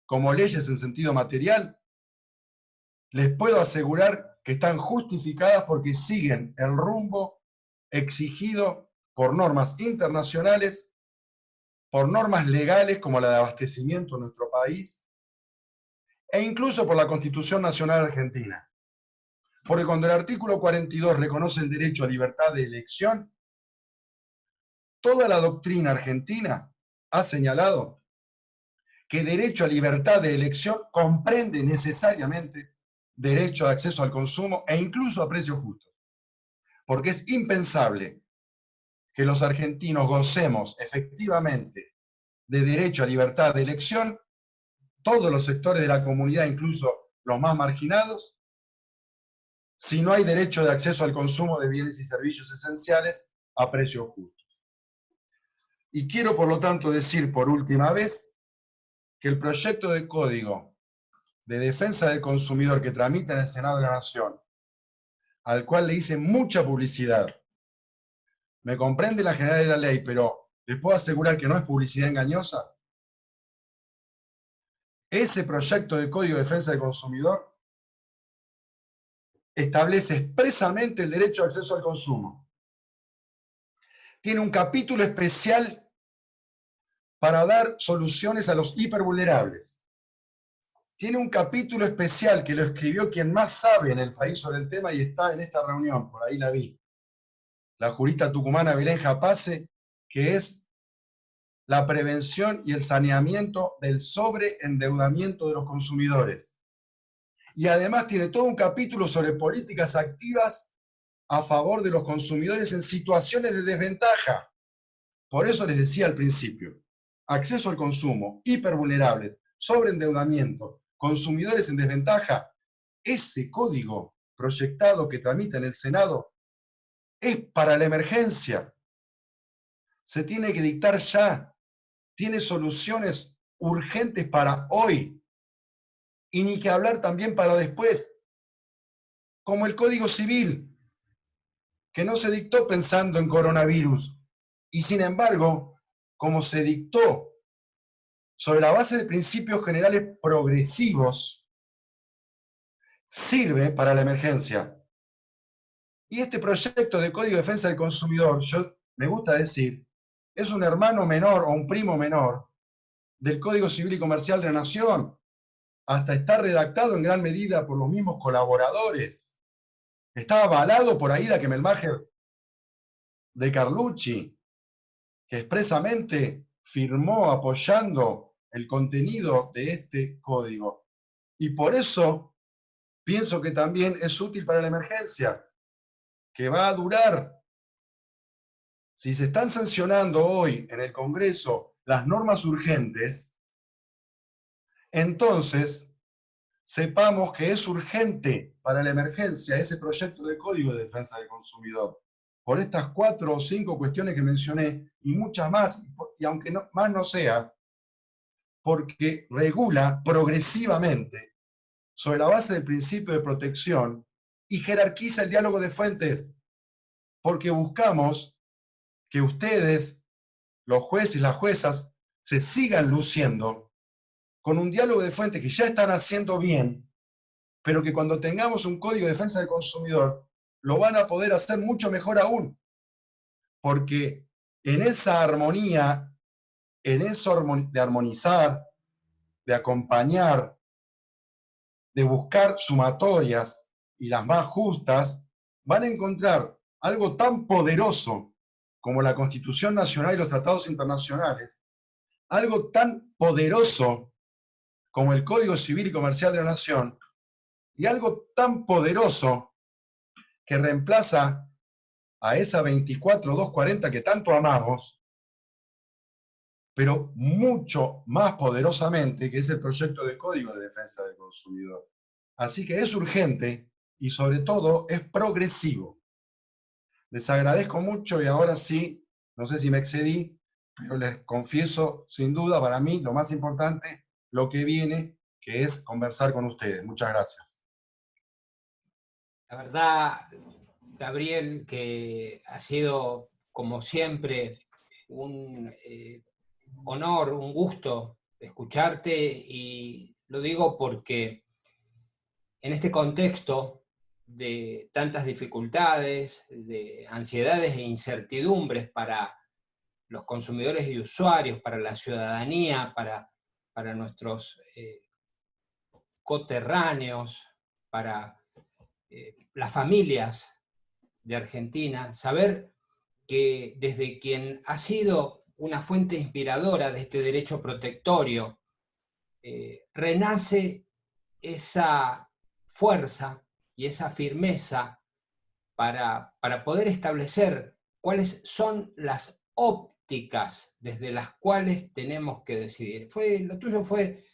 como leyes en sentido material, les puedo asegurar que están justificadas porque siguen el rumbo exigido por normas internacionales, por normas legales como la de abastecimiento en nuestro país, e incluso por la Constitución Nacional Argentina. Porque cuando el artículo 42 reconoce el derecho a libertad de elección, toda la doctrina argentina ha señalado que derecho a libertad de elección comprende necesariamente derecho a acceso al consumo e incluso a precios justos. Porque es impensable que los argentinos gocemos efectivamente de derecho a libertad de elección, todos los sectores de la comunidad, incluso los más marginados, si no hay derecho de acceso al consumo de bienes y servicios esenciales a precios justos. Y quiero, por lo tanto, decir por última vez que el proyecto de código de defensa del consumidor que tramita en el Senado de la Nación, al cual le hice mucha publicidad, me comprende la generalidad de la ley, pero les puedo asegurar que no es publicidad engañosa. Ese proyecto de código de defensa del consumidor establece expresamente el derecho de acceso al consumo. Tiene un capítulo especial para dar soluciones a los hipervulnerables. Tiene un capítulo especial que lo escribió quien más sabe en el país sobre el tema y está en esta reunión, por ahí la vi, la jurista tucumana Belén Japace, que es la prevención y el saneamiento del sobreendeudamiento de los consumidores. Y además tiene todo un capítulo sobre políticas activas a favor de los consumidores en situaciones de desventaja. Por eso les decía al principio, acceso al consumo, hipervulnerables, sobreendeudamiento, consumidores en desventaja. Ese código proyectado que tramita en el Senado es para la emergencia. Se tiene que dictar ya. Tiene soluciones urgentes para hoy. Y ni que hablar también para después. Como el Código Civil, que no se dictó pensando en coronavirus. Y sin embargo, como se dictó sobre la base de principios generales progresivos, sirve para la emergencia. Y este proyecto de Código de Defensa del Consumidor, me gusta decir, es un hermano menor o un primo menor del Código Civil y Comercial de la Nación. Hasta está redactado en gran medida por los mismos colaboradores. Está avalado por Aida Kemmelmacher de Carlucci, que expresamente firmó apoyando el contenido de este código. Y por eso pienso que también es útil para la emergencia, que va a durar. Si se están sancionando hoy en el Congreso las normas urgentes, entonces sepamos que es urgente para la emergencia ese proyecto de Código de Defensa del Consumidor. Por estas 4 o 5 cuestiones que mencioné, y muchas más, y aunque más no sea, porque regula progresivamente, sobre la base del principio de protección, y jerarquiza el diálogo de fuentes, porque buscamos que ustedes, los jueces y las juezas, se sigan luciendo con un diálogo de fuentes que ya están haciendo bien, pero que cuando tengamos un código de defensa del consumidor, lo van a poder hacer mucho mejor aún. Porque en esa armonía, en eso de armonizar, de acompañar, de buscar sumatorias y las más justas, van a encontrar algo tan poderoso como la Constitución Nacional y los tratados internacionales, algo tan poderoso como el Código Civil y Comercial de la Nación, y algo tan poderoso que reemplaza a esa 24240 que tanto amamos, pero mucho más poderosamente, que es el proyecto de Código de Defensa del Consumidor. Así que es urgente y sobre todo es progresivo. Les agradezco mucho y ahora sí, no sé si me excedí, pero les confieso, sin duda, para mí lo más importante, lo que viene, que es conversar con ustedes. Muchas gracias. La verdad, Gabriel, que ha sido, como siempre, un honor, un gusto escucharte, y lo digo porque en este contexto de tantas dificultades, de ansiedades e incertidumbres para los consumidores y usuarios, para la ciudadanía, para nuestros coterráneos, para las familias de Argentina, saber que desde quien ha sido una fuente inspiradora de este derecho protectorio, renace esa fuerza y esa firmeza para poder establecer cuáles son las ópticas desde las cuales tenemos que decidir. Lo tuyo fue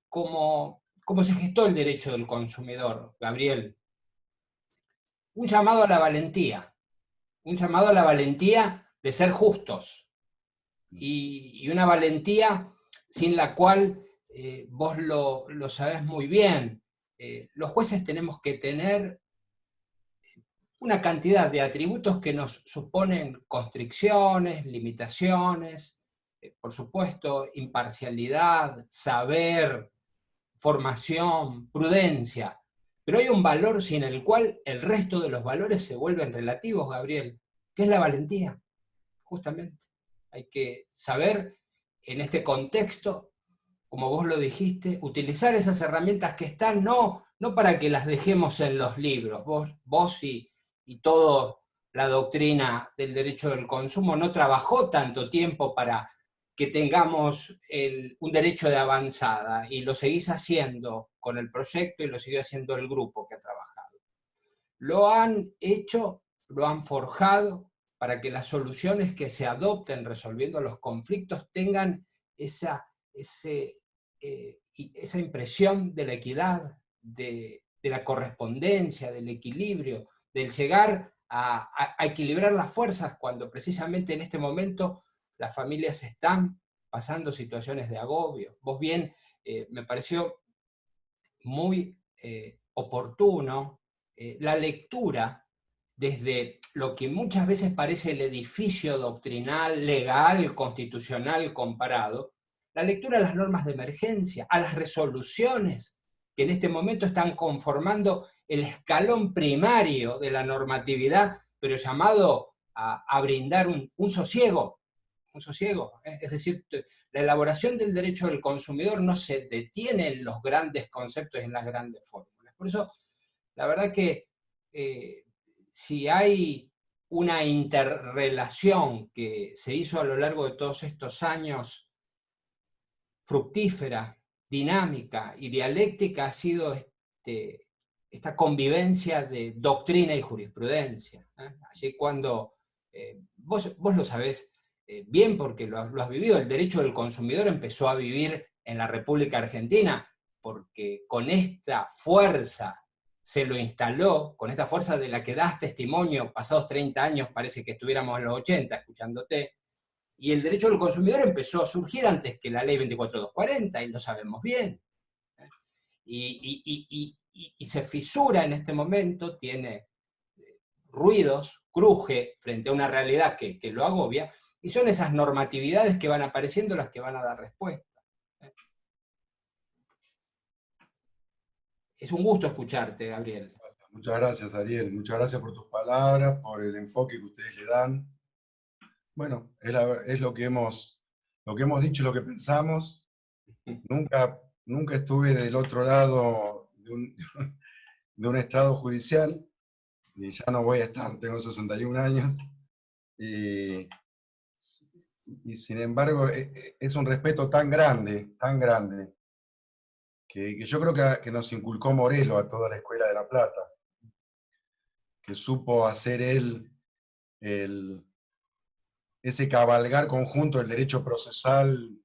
como cómo se gestó el derecho del consumidor, Gabriel. Un llamado a la valentía, un llamado a la valentía de ser justos, y una valentía sin la cual, vos lo sabés muy bien, los jueces tenemos que tener una cantidad de atributos que nos suponen constricciones, limitaciones, por supuesto, imparcialidad, saber, formación, prudencia, pero hay un valor sin el cual el resto de los valores se vuelven relativos, Gabriel, que es la valentía, justamente. Hay que saber, en este contexto, como vos lo dijiste, utilizar esas herramientas que están, no para que las dejemos en los libros. Vos y toda la doctrina del derecho del consumo no trabajó tanto tiempo para que tengamos un derecho de avanzada, y lo seguís haciendo con el proyecto y lo sigue haciendo el grupo que ha trabajado. Lo han hecho, lo han forjado para que las soluciones que se adopten resolviendo los conflictos tengan esa impresión de la equidad, de la correspondencia, del equilibrio, del llegar a equilibrar las fuerzas cuando precisamente en este momento las familias están pasando situaciones de agobio. Vos bien, me pareció muy oportuno la lectura desde lo que muchas veces parece el edificio doctrinal, legal, constitucional comparado, la lectura a las normas de emergencia, a las resoluciones que en este momento están conformando el escalón primario de la normatividad, pero llamado a brindar un sosiego, es decir, la elaboración del derecho del consumidor no se detiene en los grandes conceptos y en las grandes fórmulas. Por eso, la verdad que si hay una interrelación que se hizo a lo largo de todos estos años, fructífera, dinámica y dialéctica, ha sido esta convivencia de doctrina y jurisprudencia. Allí cuando, vos lo sabés bien porque lo has vivido, el derecho del consumidor empezó a vivir en la República Argentina porque con esta fuerza se lo instaló, con esta fuerza de la que das testimonio, pasados 30 años, parece que estuviéramos en los 80 escuchándote, y el derecho del consumidor empezó a surgir antes que la ley 24240, y lo sabemos bien. Y se fisura en este momento, tiene ruidos, cruje frente a una realidad que lo agobia, y son esas normatividades que van apareciendo las que van a dar respuesta. Es un gusto escucharte, Gabriel. Muchas gracias, Ariel. Muchas gracias por tus palabras, por el enfoque que ustedes le dan. Bueno, es lo que hemos dicho y lo que pensamos. Nunca estuve del otro lado de un estrado judicial, y ya no voy a estar, tengo 61 años. Y sin embargo, es un respeto tan grande, que yo creo que nos inculcó Morelo a toda la Escuela de La Plata, que supo hacer él ese cabalgar conjunto del derecho procesal,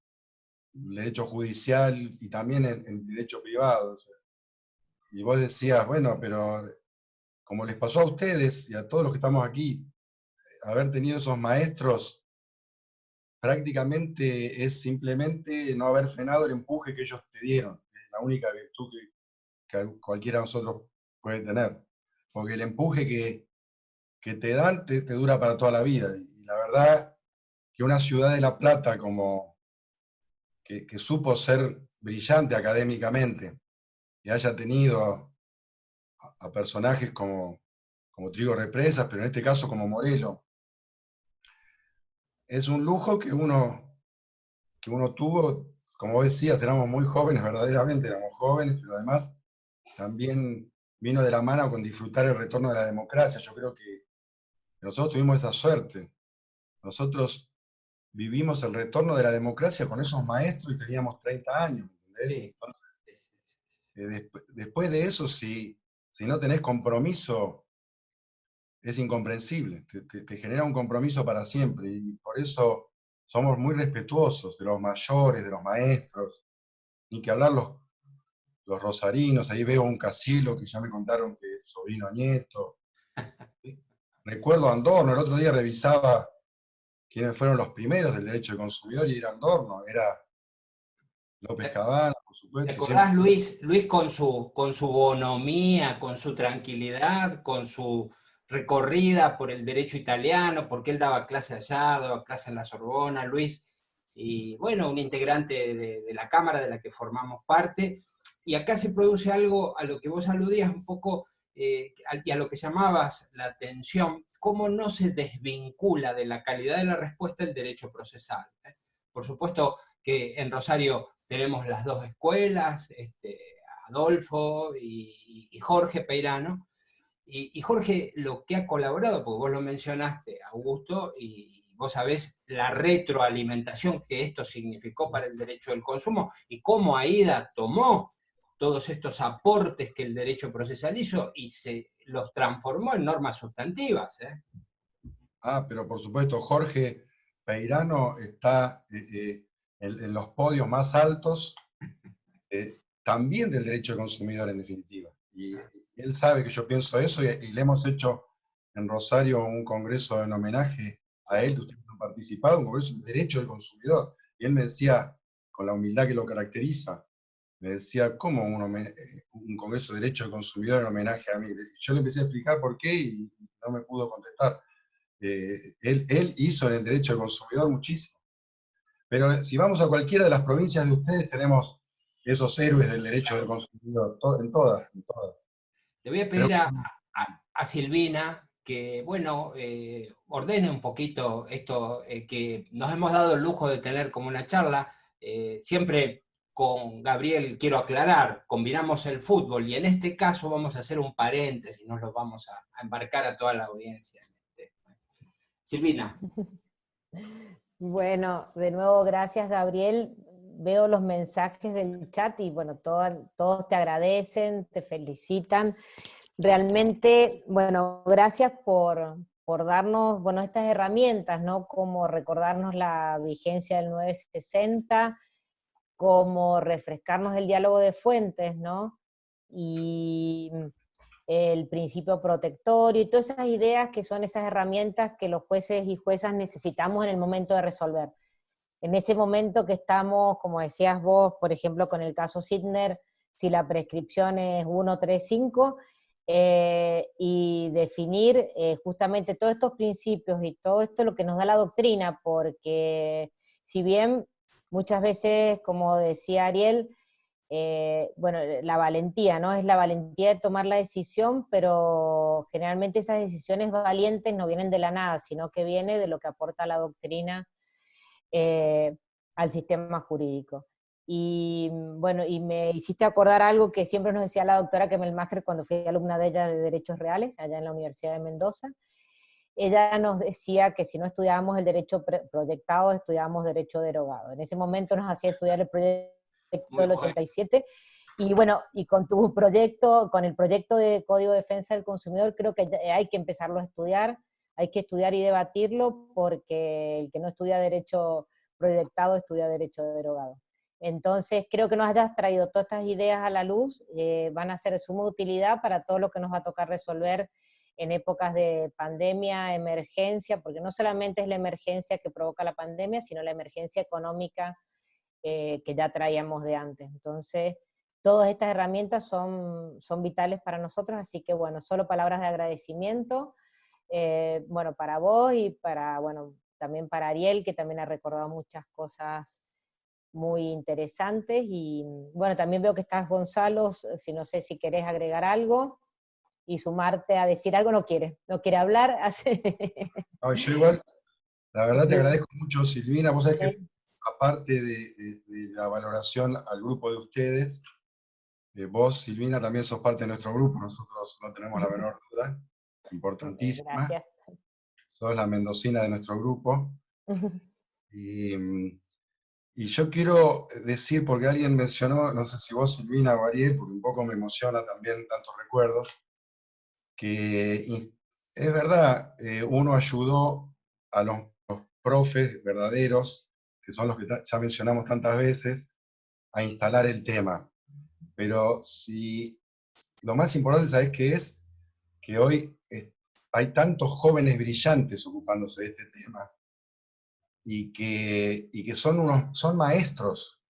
el derecho judicial y también el derecho privado. Y vos decías, bueno, pero como les pasó a ustedes y a todos los que estamos aquí, haber tenido esos maestros prácticamente es simplemente no haber frenado el empuje que ellos te dieron. Es la única virtud que cualquiera de nosotros puede tener. Porque el empuje que te dan te dura para toda la vida. Y la verdad que una ciudad de La Plata que supo ser brillante académicamente y haya tenido a personajes como Trigo Represas, pero en este caso como Morelo, es un lujo que uno tuvo. Como vos decías, éramos muy jóvenes, verdaderamente éramos jóvenes, pero además también vino de la mano con disfrutar el retorno de la democracia. Yo creo que nosotros tuvimos esa suerte. Nosotros vivimos el retorno de la democracia con esos maestros y teníamos 30 años, ¿entendés? Sí. Entonces, después de eso, si no tenés compromiso, es incomprensible, te genera un compromiso para siempre, y por eso somos muy respetuosos de los mayores, de los maestros, ni que hablar los rosarinos, ahí veo un Casilo que ya me contaron que es sobrino nieto. Recuerdo a Andorno, el otro día revisaba quiénes fueron los primeros del derecho del consumidor y era Andorno, era López Cabana, por ¿Te supuesto. Siempre. acordás, Luis con su bonomía, con su tranquilidad, con su recorrida por el derecho italiano, porque él daba clase allá, daba clase en la Sorbona, Luis, y bueno, un integrante de la Cámara de la que formamos parte, y acá se produce algo a lo que vos aludías un poco, y a lo que llamabas la atención, cómo no se desvincula de la calidad de la respuesta el derecho procesal. Por supuesto que en Rosario tenemos las dos escuelas, Adolfo y Jorge Peirano, y Jorge lo que ha colaborado, porque vos lo mencionaste, Augusto, y vos sabés la retroalimentación que esto significó para el derecho del consumo, y cómo AIDA tomó todos estos aportes que el derecho procesal hizo y se los transformó en normas sustantivas. Pero por supuesto, Jorge Peirano está en los podios más altos, también del derecho del consumidor en definitiva. Y él sabe que yo pienso eso y le hemos hecho en Rosario un congreso en homenaje a él, que ustedes han participado, un congreso de derecho del consumidor. Y él me decía, con la humildad que lo caracteriza, me decía, ¿cómo un congreso de derecho del consumidor en homenaje a mí? Yo le empecé a explicar por qué y no me pudo contestar. Él hizo en el derecho del consumidor muchísimo. Pero si vamos a cualquiera de las provincias de ustedes, tenemos esos héroes del derecho del consumidor, en todas, en todas. Le voy a Pero, pedir a Silvina que, bueno, ordene un poquito esto que nos hemos dado el lujo de tener como una charla. Siempre con Gabriel, quiero aclarar, combinamos el fútbol y en este caso vamos a hacer un paréntesis, nos lo vamos a embarcar a toda la audiencia. Silvina. Bueno, de nuevo, gracias, Gabriel. Veo los mensajes del chat y bueno, todos te agradecen, te felicitan. Realmente, bueno, gracias por darnos, bueno, estas herramientas, ¿no? Como recordarnos la vigencia del 960, como refrescarnos el diálogo de fuentes, ¿no? Y el principio protectorio y todas esas ideas que son esas herramientas que los jueces y juezas necesitamos en el momento de resolver. En ese momento que estamos, como decías vos, por ejemplo, con el caso Sidner, si la prescripción es 135, y definir justamente todos estos principios y todo esto lo que nos da la doctrina, porque si bien muchas veces, como decía Ariel, bueno, la valentía, ¿no? Es la valentía de tomar la decisión, pero generalmente esas decisiones valientes no vienen de la nada, sino que viene de lo que aporta la doctrina al sistema jurídico. Y bueno, y me hiciste acordar algo que siempre nos decía la doctora Kemelmacher cuando fui alumna de ella de Derechos Reales, allá en la Universidad de Mendoza. Ella nos decía que si no estudiábamos el derecho proyectado, estudiábamos derecho derogado. En ese momento nos hacía estudiar el proyecto del 87, y bueno, y con tu proyecto, con el proyecto de Código de Defensa del Consumidor, creo que hay que empezarlo a estudiar, hay que estudiar y debatirlo, porque el que no estudia derecho proyectado estudia derecho derogado. Entonces, creo que nos hayas traído todas estas ideas a la luz, van a ser de suma utilidad para todo lo que nos va a tocar resolver en épocas de pandemia, emergencia, porque no solamente es la emergencia que provoca la pandemia, sino la emergencia económica que ya traíamos de antes. Entonces, todas estas herramientas son vitales para nosotros, así que bueno, solo palabras de agradecimiento, bueno, para vos y para, bueno, también para Ariel, que también ha recordado muchas cosas muy interesantes, y bueno, también veo que estás, Gonzalo, si no sé si querés agregar algo y sumarte a decir algo. No quiere hablar. No, yo igual, la verdad te agradezco mucho, Silvina. Vos sabés que aparte de la valoración al grupo de ustedes, vos, Silvina, también sos parte de nuestro grupo, nosotros no tenemos la menor duda, importantísima. Gracias. Sos la mendocina de nuestro grupo. Y yo quiero decir, porque alguien mencionó, no sé si vos, Silvina o Ariel, porque un poco me emociona también tantos recuerdos, que es verdad, uno ayudó a los profes verdaderos, que son los que ya mencionamos tantas veces, a instalar el tema. pero si lo más importante, ¿sabés qué es? Que hoy hay tantos jóvenes brillantes ocupándose de este tema, y que son maestros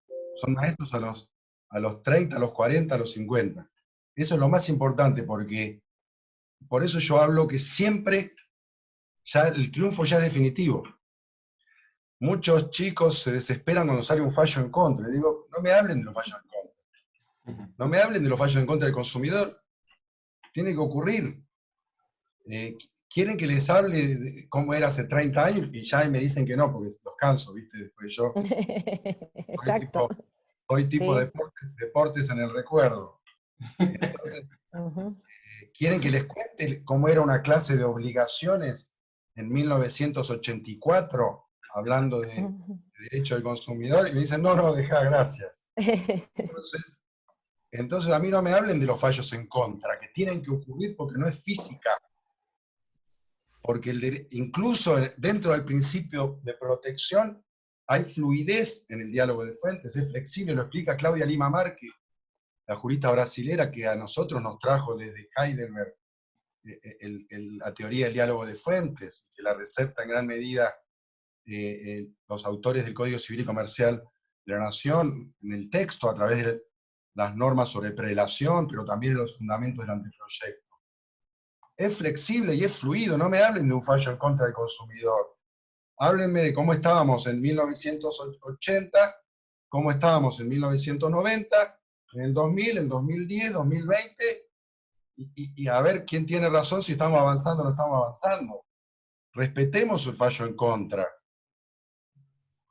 a los 30, a los 40, a los 50. Eso es lo más importante, porque por eso yo hablo que siempre ya el triunfo ya es definitivo. Muchos chicos se desesperan cuando sale un fallo en contra. Le digo, no me hablen de los fallos en contra. No me hablen de los fallos en contra del consumidor. Tiene que ocurrir. Quieren que les hable de cómo era hace 30 años y ya me dicen que no, porque los canso, ¿viste? Después yo Exacto. soy tipo Sí. deportes en el recuerdo. Entonces, quieren que les cuente cómo era una clase de obligaciones en 1984, hablando de derecho del consumidor, y me dicen, no, deja, gracias. Entonces a mí no me hablen de los fallos en contra, que tienen que ocurrir porque no es física. Porque incluso dentro del principio de protección hay fluidez en el diálogo de fuentes, es flexible, lo explica Claudia Lima Marque, la jurista brasilera que a nosotros nos trajo desde Heidelberg la teoría del diálogo de fuentes, que la recepta en gran medida los autores del Código Civil y Comercial de la Nación, en el texto, a través de las normas sobre prelación, pero también en los fundamentos del anteproyecto. Es flexible y es fluido, no me hablen de un fallo en contra del consumidor. Háblenme de cómo estábamos en 1980, cómo estábamos en 1990, en el 2000, en 2010, 2020, y a ver quién tiene razón, si estamos avanzando o no estamos avanzando. Respetemos el fallo en contra.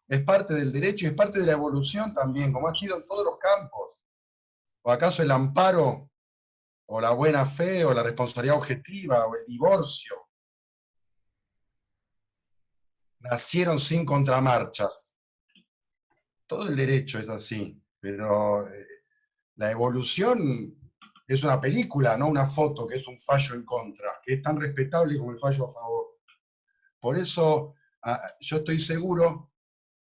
Es parte del derecho y es parte de la evolución también, como ha sido en todos los campos. ¿O acaso el amparo, o la buena fe, o la responsabilidad objetiva, o el divorcio nacieron sin contramarchas? Todo el derecho es así, pero la evolución es una película, no una foto, que es un fallo en contra, que es tan respetable como el fallo a favor. Por eso yo estoy seguro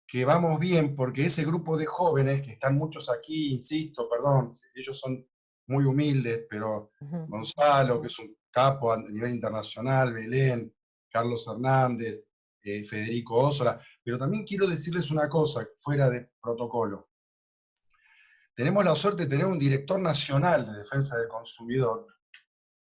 que vamos bien, porque ese grupo de jóvenes, que están muchos aquí, insisto, perdón, ellos son muy humildes, pero Gonzalo, que es un capo a nivel internacional, Belén, Carlos Hernández, Federico Ósola, pero también quiero decirles una cosa, fuera de protocolo. Tenemos la suerte de tener un director nacional de defensa del consumidor,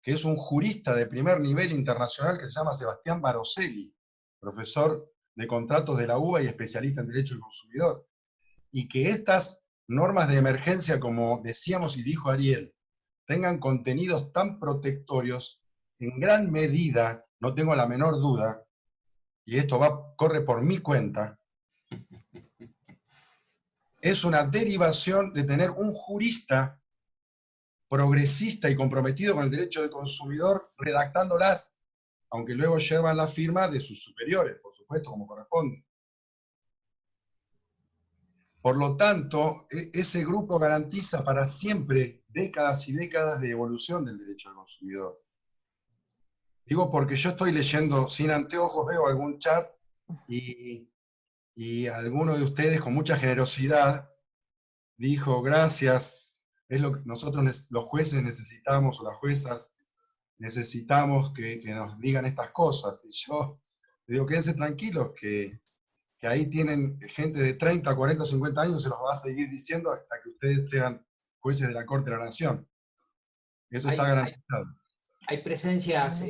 que es un jurista de primer nivel internacional que se llama Sebastián Baroselli, profesor de contratos de la UBA y especialista en derecho del consumidor. Y que estas normas de emergencia, como decíamos y dijo Ariel, tengan contenidos tan protectorios, en gran medida, no tengo la menor duda, y esto corre por mi cuenta, es una derivación de tener un jurista progresista y comprometido con el derecho del consumidor redactándolas, aunque luego llevan la firma de sus superiores, por supuesto, como corresponde. Por lo tanto, ese grupo garantiza para siempre décadas y décadas de evolución del derecho del consumidor. Digo porque yo estoy leyendo sin anteojos, veo algún chat y alguno de ustedes con mucha generosidad dijo, gracias, es lo que nosotros los jueces necesitamos, o las juezas necesitamos que nos digan estas cosas. Y yo les digo, quédense tranquilos, que ahí tienen gente de 30, 40, 50 años, se los va a seguir diciendo hasta que ustedes sean jueces de la Corte de la Nación. Eso está garantizado. Hay presencias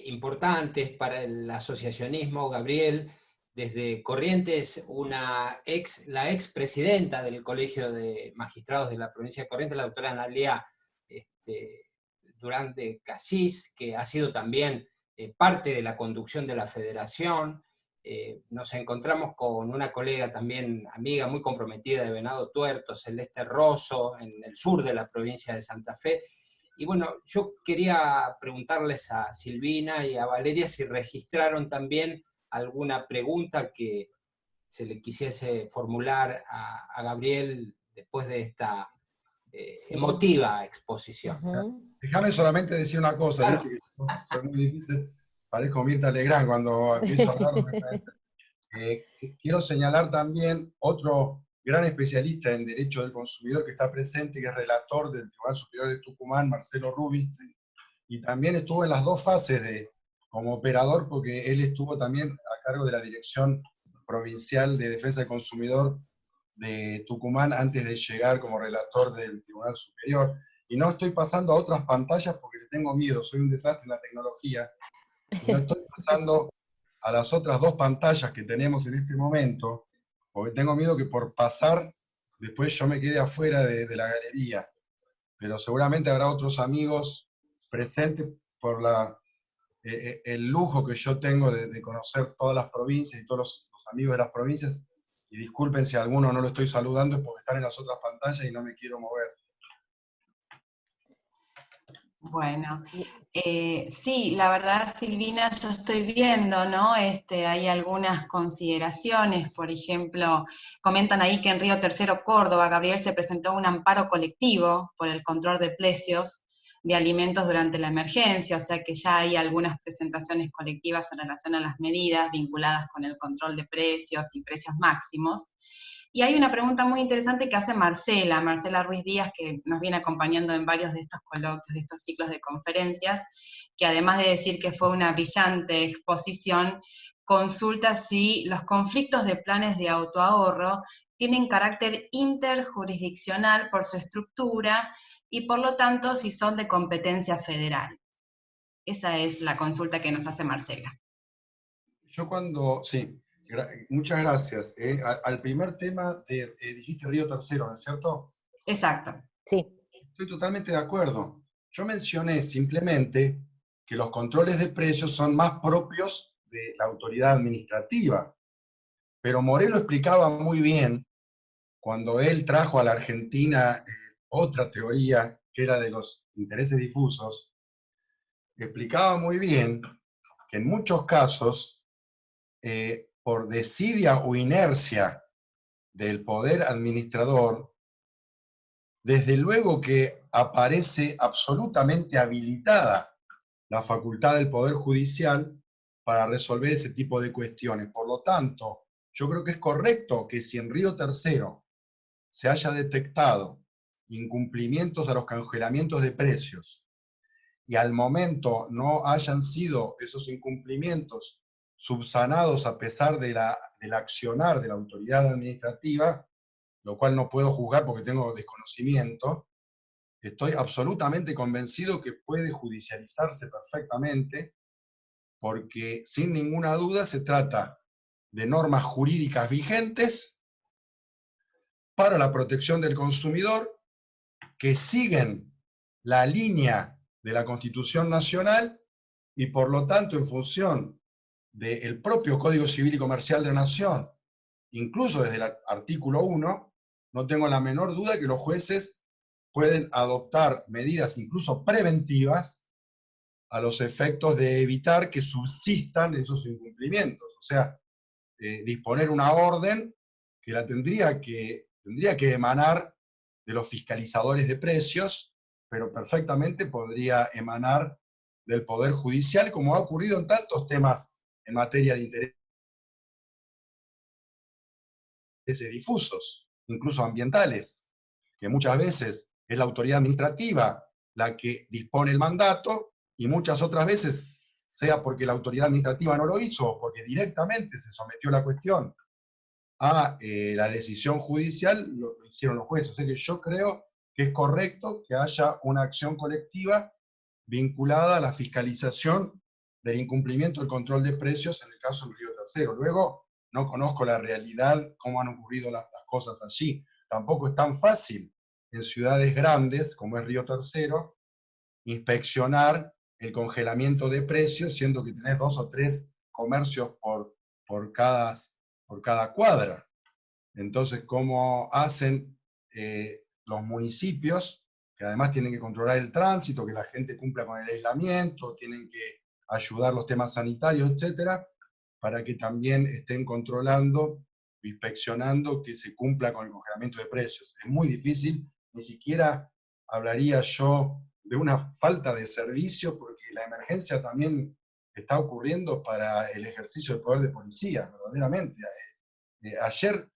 importantes para el asociacionismo, Gabriel, desde Corrientes, la expresidenta del Colegio de Magistrados de la provincia de Corrientes, la doctora Analia Durán de Casís, que ha sido también parte de la conducción de la federación. Nos encontramos con una colega también, amiga, muy comprometida de Venado Tuerto, Celeste Rosso, en el sur de la provincia de Santa Fe. Y bueno, yo quería preguntarles a Silvina y a Valeria si registraron también alguna pregunta que se le quisiese formular a Gabriel después de esta emotiva exposición. Déjame solamente decir una cosa, Claro. ¿viste? Que soy muy difícil, parezco Mirta Legrand cuando empiezo a hablar. Quiero señalar también otro gran especialista en Derecho del Consumidor que está presente, que es relator del Tribunal Superior de Tucumán, Marcelo Rubinstein, y también estuvo en las dos fases como operador, porque él estuvo también a cargo de la Dirección Provincial de Defensa del Consumidor de Tucumán antes de llegar como relator del Tribunal Superior. Y no estoy pasando a otras pantallas porque le tengo miedo, soy un desastre en la tecnología, y no estoy pasando a las otras dos pantallas que tenemos en este momento, porque tengo miedo que por pasar después yo me quede afuera de la galería. Pero seguramente habrá otros amigos presentes por el lujo que yo tengo de conocer todas las provincias y todos los amigos de las provincias. Y disculpen si a alguno no lo estoy saludando, es porque están en las otras pantallas y no me quiero mover. Bueno, sí, la verdad, Silvina, yo estoy viendo, ¿no? Hay algunas consideraciones, por ejemplo, comentan ahí que en Río Tercero, Córdoba, Gabriel, se presentó un amparo colectivo por el control de precios de alimentos durante la emergencia, o sea que ya hay algunas presentaciones colectivas en relación a las medidas vinculadas con el control de precios y precios máximos. Y hay una pregunta muy interesante que hace Marcela Ruiz Díaz, que nos viene acompañando en varios de estos coloquios, de estos ciclos de conferencias, que además de decir que fue una brillante exposición, consulta si los conflictos de planes de autoahorro tienen carácter interjurisdiccional por su estructura y por lo tanto si son de competencia federal. Esa es la consulta que nos hace Marcela. Sí, muchas gracias. Al primer tema dijiste Río Tercero, ¿no es cierto? Exacto. Sí. Estoy totalmente de acuerdo. Yo mencioné simplemente que los controles de precios son más propios de la autoridad administrativa. Pero Morelo explicaba muy bien, cuando él trajo a la Argentina otra teoría, que era de los intereses difusos, explicaba muy bien que en muchos casos, por desidia o inercia del poder administrador, desde luego que aparece absolutamente habilitada la facultad del Poder Judicial para resolver ese tipo de cuestiones. Por lo tanto, yo creo que es correcto que si en Río Tercero se haya detectado incumplimientos a los congelamientos de precios y al momento no hayan sido esos incumplimientos subsanados a pesar del accionar de la autoridad administrativa, lo cual no puedo juzgar porque tengo desconocimiento, estoy absolutamente convencido que puede judicializarse perfectamente, porque sin ninguna duda se trata de normas jurídicas vigentes para la protección del consumidor que siguen la línea de la Constitución Nacional y por lo tanto en función del propio Código Civil y Comercial de la Nación, incluso desde el artículo 1, no tengo la menor duda que los jueces pueden adoptar medidas incluso preventivas a los efectos de evitar que subsistan esos incumplimientos. O sea, disponer una orden que tendría que emanar de los fiscalizadores de precios, pero perfectamente podría emanar del Poder Judicial, como ha ocurrido en tantos temas en materia de intereses difusos, incluso ambientales, que muchas veces es la autoridad administrativa la que dispone el mandato, y muchas otras veces, sea porque la autoridad administrativa no lo hizo, o porque directamente se sometió la cuestión a la decisión judicial, lo hicieron los jueces. O sea que yo creo que es correcto que haya una acción colectiva vinculada a la fiscalización del incumplimiento del control de precios en el caso del Río Tercero. Luego, no conozco la realidad, cómo han ocurrido las cosas allí. Tampoco es tan fácil en ciudades grandes, como es Río Tercero, inspeccionar el congelamiento de precios, siendo que tenés 2 o 3 comercios por cada cuadra. Entonces, ¿cómo hacen los municipios, que además tienen que controlar el tránsito, que la gente cumpla con el aislamiento, tienen que ayudar los temas sanitarios, etcétera, para que también estén controlando, inspeccionando que se cumpla con el congelamiento de precios? Es muy difícil, ni siquiera hablaría yo de una falta de servicio, porque la emergencia también está ocurriendo para el ejercicio del poder de policía, verdaderamente. Ayer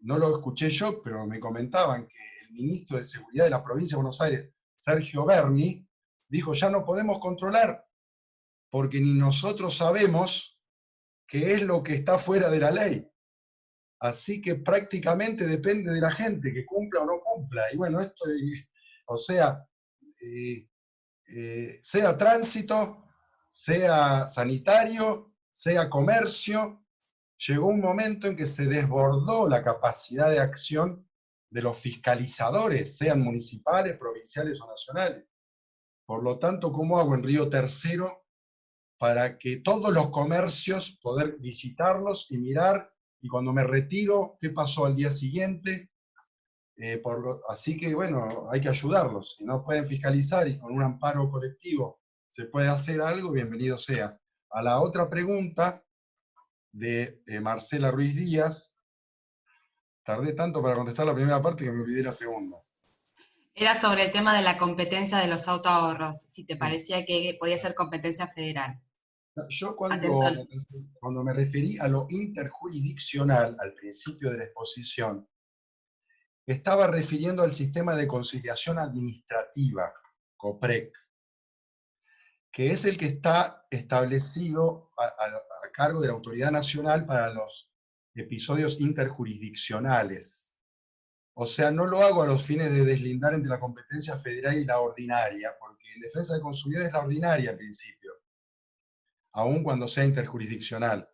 no lo escuché yo, pero me comentaban que el ministro de Seguridad de la provincia de Buenos Aires, Sergio Berni, dijo, ya no podemos controlar, porque ni nosotros sabemos qué es lo que está fuera de la ley. Así que prácticamente depende de la gente que cumpla o no cumpla. Y bueno, esto, o sea, sea tránsito, sea sanitario, sea comercio, llegó un momento en que se desbordó la capacidad de acción de los fiscalizadores, sean municipales, provinciales o nacionales. Por lo tanto, ¿cómo hago en Río Tercero para que todos los comercios poder visitarlos y mirar, y cuando me retiro, qué pasó al día siguiente? Así que, bueno, hay que ayudarlos. Si no pueden fiscalizar y con un amparo colectivo se puede hacer algo, bienvenido sea. A la otra pregunta de Marcela Ruiz Díaz, tardé tanto para contestar la primera parte que me olvidé la segunda. Era sobre el tema de la competencia de los autoahorros, si te Sí. parecía que podía ser competencia federal. Yo cuando me referí a lo interjurisdiccional, al principio de la exposición, estaba refiriendo al sistema de conciliación administrativa, COPREC, que es el que está establecido a cargo de la Autoridad Nacional para los episodios interjurisdiccionales. O sea, no lo hago a los fines de deslindar entre la competencia federal y la ordinaria, porque en defensa del consumidor es la ordinaria al principio, aun cuando sea interjurisdiccional.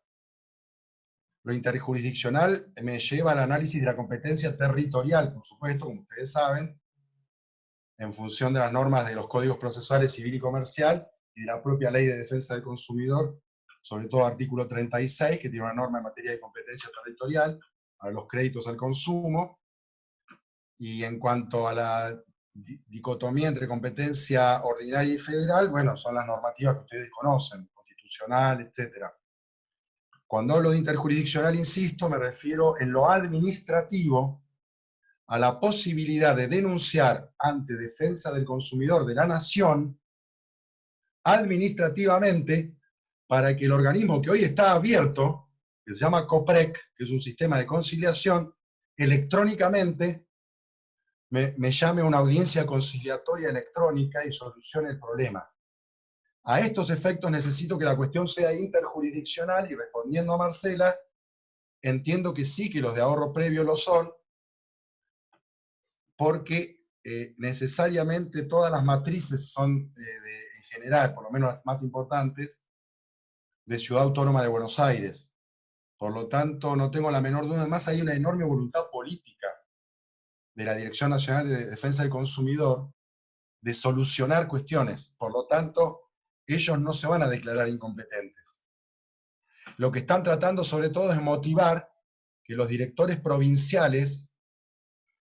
Lo interjurisdiccional me lleva al análisis de la competencia territorial, por supuesto, como ustedes saben, en función de las normas de los códigos procesales civil y comercial y de la propia Ley de Defensa del Consumidor, sobre todo artículo 36, que tiene una norma en materia de competencia territorial, a los créditos al consumo. Y en cuanto a la dicotomía entre competencia ordinaria y federal, bueno, son las normativas que ustedes conocen, constitucional, etc. Cuando hablo de interjurisdiccional, insisto, me refiero en lo administrativo a la posibilidad de denunciar ante Defensa del Consumidor de la Nación administrativamente para que el organismo que hoy está abierto, que se llama COPREC, que es un sistema de conciliación, electrónicamente me llame a una audiencia conciliatoria electrónica y solucione el problema. A estos efectos necesito que la cuestión sea interjurisdiccional y, respondiendo a Marcela, entiendo que sí, que los de ahorro previo lo son, porque necesariamente todas las matrices son, en general, por lo menos las más importantes, de Ciudad Autónoma de Buenos Aires. Por lo tanto, no tengo la menor duda. Además, hay una enorme voluntad política de la Dirección Nacional de Defensa del Consumidor de solucionar cuestiones. Por lo tanto, ellos no se van a declarar incompetentes. Lo que están tratando sobre todo es motivar que los directores provinciales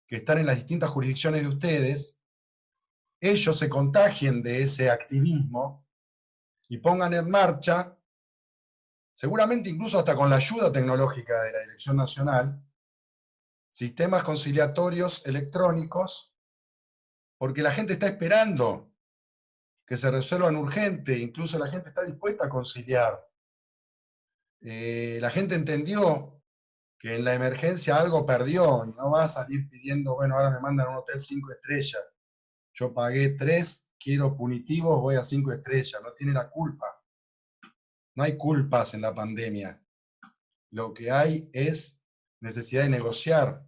que están en las distintas jurisdicciones de ustedes, ellos se contagien de ese activismo y pongan en marcha, seguramente incluso hasta con la ayuda tecnológica de la Dirección Nacional, sistemas conciliatorios electrónicos, porque la gente está esperando que se resuelvan urgente, incluso la gente está dispuesta a conciliar. La gente entendió que en la emergencia algo perdió y no va a salir pidiendo, bueno, ahora me mandan a un hotel 5 estrellas, yo pagué 3, quiero punitivos, voy a 5 estrellas, no tiene la culpa. No hay culpas en la pandemia. Lo que hay es necesidad de negociar.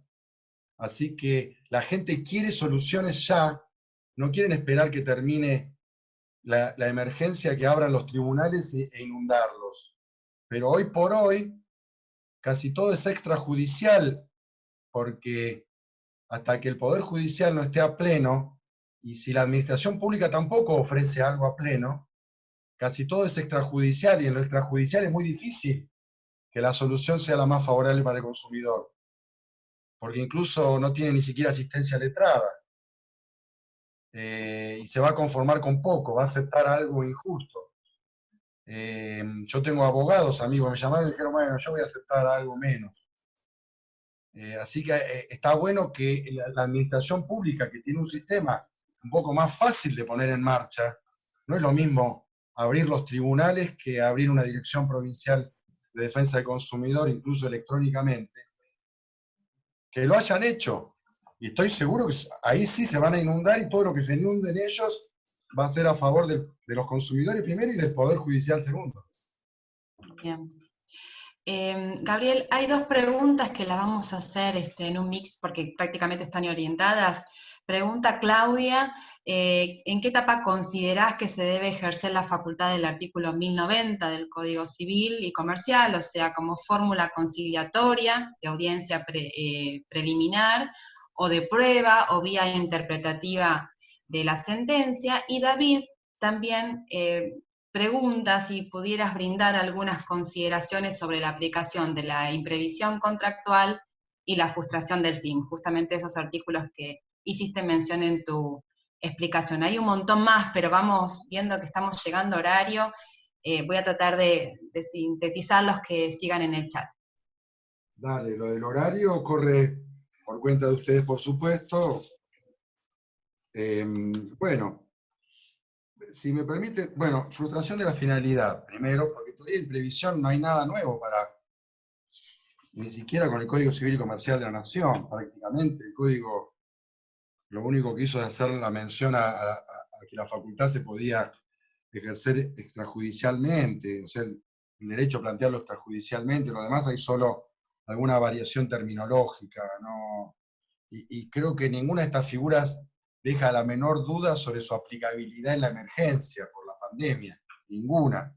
Así que la gente quiere soluciones ya, no quieren esperar que termine la emergencia, que abran los tribunales e inundarlos. Pero hoy por hoy, casi todo es extrajudicial, porque hasta que el Poder Judicial no esté a pleno, y si la administración pública tampoco ofrece algo a pleno, casi todo es extrajudicial, y en lo extrajudicial es muy difícil que la solución sea la más favorable para el consumidor, porque incluso no tiene ni siquiera asistencia letrada, y se va a conformar con poco, va a aceptar algo injusto. Yo tengo abogados, amigos, me llamaron y dijeron, bueno, yo voy a aceptar algo menos. Así que está bueno que la administración pública, que tiene un sistema un poco más fácil de poner en marcha, no es lo mismo abrir los tribunales que abrir una dirección provincial de defensa del consumidor, incluso electrónicamente, que lo hayan hecho. Y estoy seguro que ahí sí se van a inundar y todo lo que se inunden ellos va a ser a favor de los consumidores primero y del Poder Judicial segundo. Bien. Gabriel, hay dos preguntas que las vamos a hacer en un mix porque prácticamente están orientadas. Pregunta Claudia, ¿en qué etapa considerás que se debe ejercer la facultad del artículo 1090 del Código Civil y Comercial, o sea, como fórmula conciliatoria, de audiencia preliminar, o de prueba, o vía interpretativa de la sentencia? Y David también pregunta si pudieras brindar algunas consideraciones sobre la aplicación de la imprevisión contractual y la frustración del fin, justamente esos artículos que hiciste mención en tu explicación. Hay un montón más, pero vamos viendo que estamos llegando a horario. Voy a tratar de sintetizar los que sigan en el chat. Dale, lo del horario corre por cuenta de ustedes, por supuesto. Bueno, si me permite, bueno, frustración de la finalidad, primero, porque todavía en previsión no hay nada nuevo ni siquiera con el Código Civil y Comercial de la Nación, prácticamente. El Código lo único que hizo es hacer la mención a que la facultad se podía ejercer extrajudicialmente, o sea, el derecho a plantearlo extrajudicialmente, lo demás hay solo alguna variación terminológica, ¿no? Y creo que ninguna de estas figuras deja la menor duda sobre su aplicabilidad en la emergencia por la pandemia, ninguna.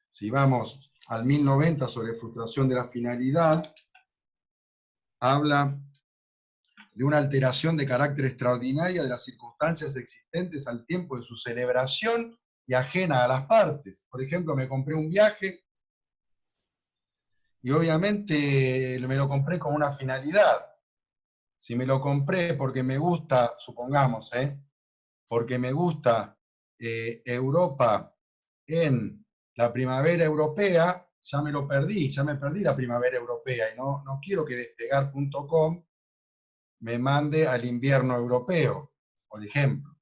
Si vamos al 1090 sobre frustración de la finalidad, habla de una alteración de carácter extraordinaria de las circunstancias existentes al tiempo de su celebración y ajena a las partes. Por ejemplo, me compré un viaje y obviamente me lo compré con una finalidad. Si me lo compré porque me gusta, supongamos, porque me gusta Europa en la primavera europea, ya me lo perdí, ya me perdí la primavera europea y no quiero que despegar.com me mande al invierno europeo, por ejemplo.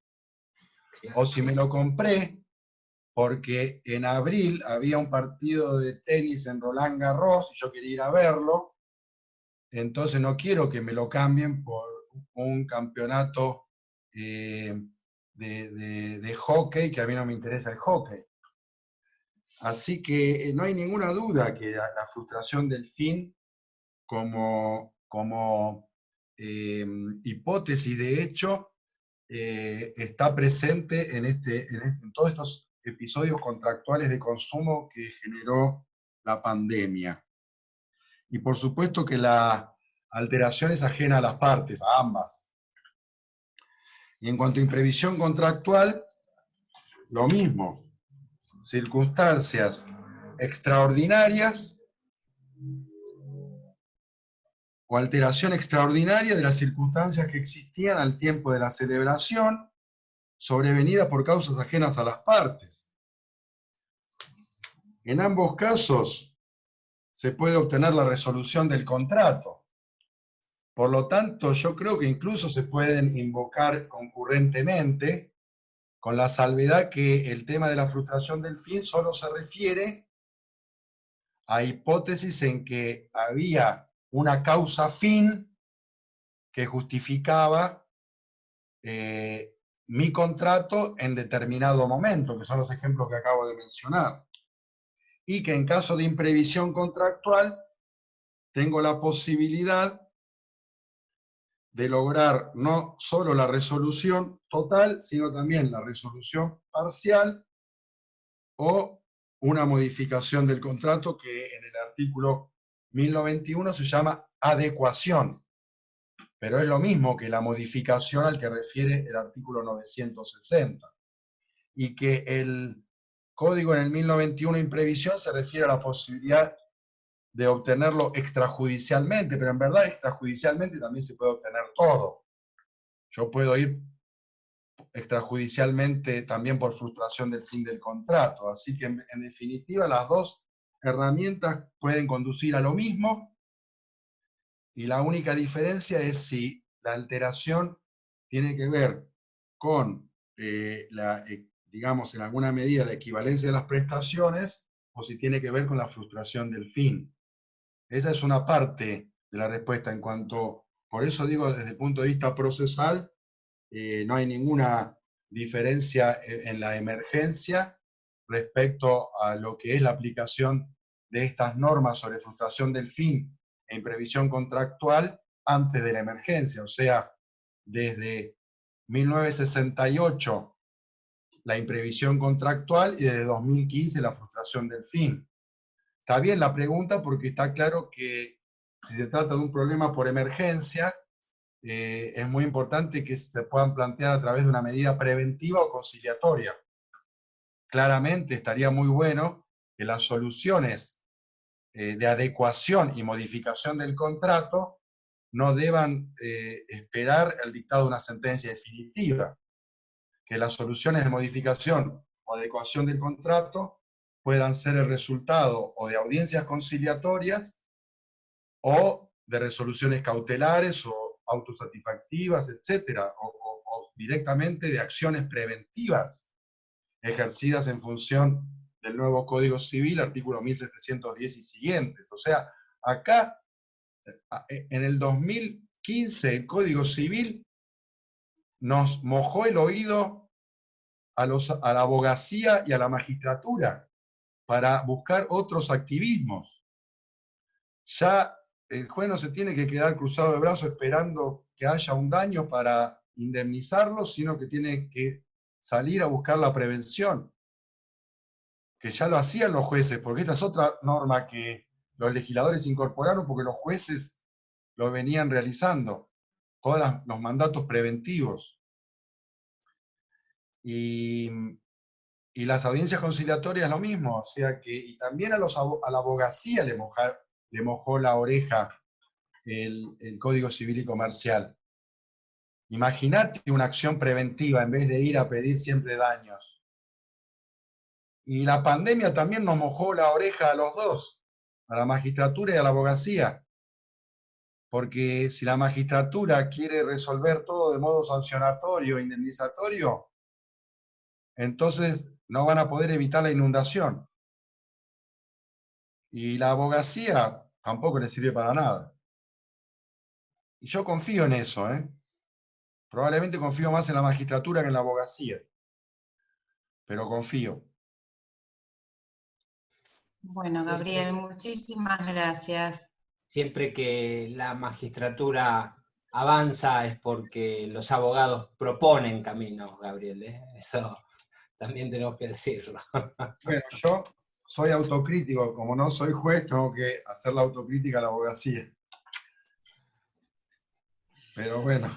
O si me lo compré porque en abril había un partido de tenis en Roland Garros y yo quería ir a verlo, entonces no quiero que me lo cambien por un campeonato de hockey, que a mí no me interesa el hockey. Así que no hay ninguna duda que la frustración del fin como hipótesis de hecho está presente en todos estos episodios contractuales de consumo que generó la pandemia. Y por supuesto que la alteración es ajena a las partes, a ambas. Y en cuanto a imprevisión contractual, lo mismo. Circunstancias extraordinarias o alteración extraordinaria de las circunstancias que existían al tiempo de la celebración, sobrevenida por causas ajenas a las partes. En ambos casos se puede obtener la resolución del contrato. Por lo tanto, yo creo que incluso se pueden invocar concurrentemente, con la salvedad que el tema de la frustración del fin solo se refiere a hipótesis en que había una causa fin que justificaba mi contrato en determinado momento, que son los ejemplos que acabo de mencionar. Y que en caso de imprevisión contractual tengo la posibilidad de lograr no solo la resolución total, sino también la resolución parcial o una modificación del contrato que en el artículo 1091 se llama adecuación. Pero es lo mismo que la modificación al que refiere el artículo 960. Y que el código en el 1091 imprevisión se refiere a la posibilidad de obtenerlo extrajudicialmente, pero en verdad extrajudicialmente también se puede obtener todo. Yo puedo ir extrajudicialmente también por frustración del fin del contrato. Así que en definitiva las dos herramientas pueden conducir a lo mismo y la única diferencia es si la alteración tiene que ver con digamos en alguna medida la equivalencia de las prestaciones o si tiene que ver con la frustración del fin. Esa es una parte de la respuesta en cuanto Por eso digo, desde el punto de vista procesal, no hay ninguna diferencia en la emergencia respecto a lo que es la aplicación de estas normas sobre frustración del fin e imprevisión contractual antes de la emergencia. O sea, desde 1968 la imprevisión contractual y desde 2015 la frustración del fin. Está bien la pregunta porque está claro que si se trata de un problema por emergencia, es muy importante que se puedan plantear a través de una medida preventiva o conciliatoria. Claramente estaría muy bueno que las soluciones de adecuación y modificación del contrato no deban esperar el dictado de una sentencia definitiva, que las soluciones de modificación o adecuación del contrato puedan ser el resultado o de audiencias conciliatorias o de resoluciones cautelares o autosatisfactivas, etcétera, o directamente de acciones preventivas ejercidas en función del nuevo Código Civil, artículo 1710 y siguientes. O sea, acá, en el 2015, el Código Civil nos mojó el oído a la abogacía y a la magistratura para buscar otros activismos. Ya el juez no se tiene que quedar cruzado de brazos esperando que haya un daño para indemnizarlo, sino que tiene que salir a buscar la prevención, que ya lo hacían los jueces, porque esta es otra norma que los legisladores incorporaron porque los jueces lo venían realizando, todos los mandatos preventivos. Y las audiencias conciliatorias lo mismo, o sea que, y también a la abogacía le mojó la oreja el Código Civil y Comercial. Imagínate una acción preventiva en vez de ir a pedir siempre daños. Y la pandemia también nos mojó la oreja a los dos, a la magistratura y a la abogacía. Porque si la magistratura quiere resolver todo de modo sancionatorio, indemnizatorio, entonces no van a poder evitar la inundación. Y la abogacía tampoco le sirve para nada. Y yo confío en eso, ¿eh? Probablemente confío más en la magistratura que en la abogacía. Pero confío. Bueno, Gabriel, muchísimas gracias. Siempre que la magistratura avanza es porque los abogados proponen caminos, Gabriel, ¿eh? Eso también tenemos que decirlo. Bueno, yo soy autocrítico, como no soy juez, tengo que hacer la autocrítica a la abogacía. Pero bueno,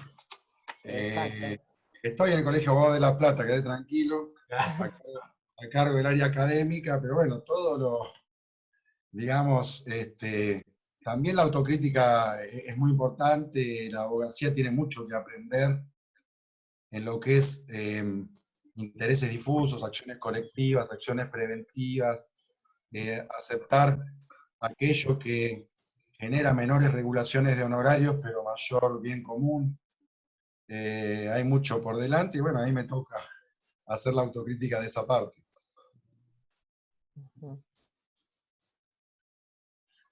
estoy en el Colegio Abogado de La Plata, quedé tranquilo, a cargo del área académica, pero bueno, todo lo, digamos, también la autocrítica es muy importante, la abogacía tiene mucho que aprender en lo que es intereses difusos, acciones colectivas, acciones preventivas, aceptar aquello que genera menores regulaciones de honorarios, pero mayor bien común. Hay mucho por delante y bueno, a mí me toca hacer la autocrítica de esa parte.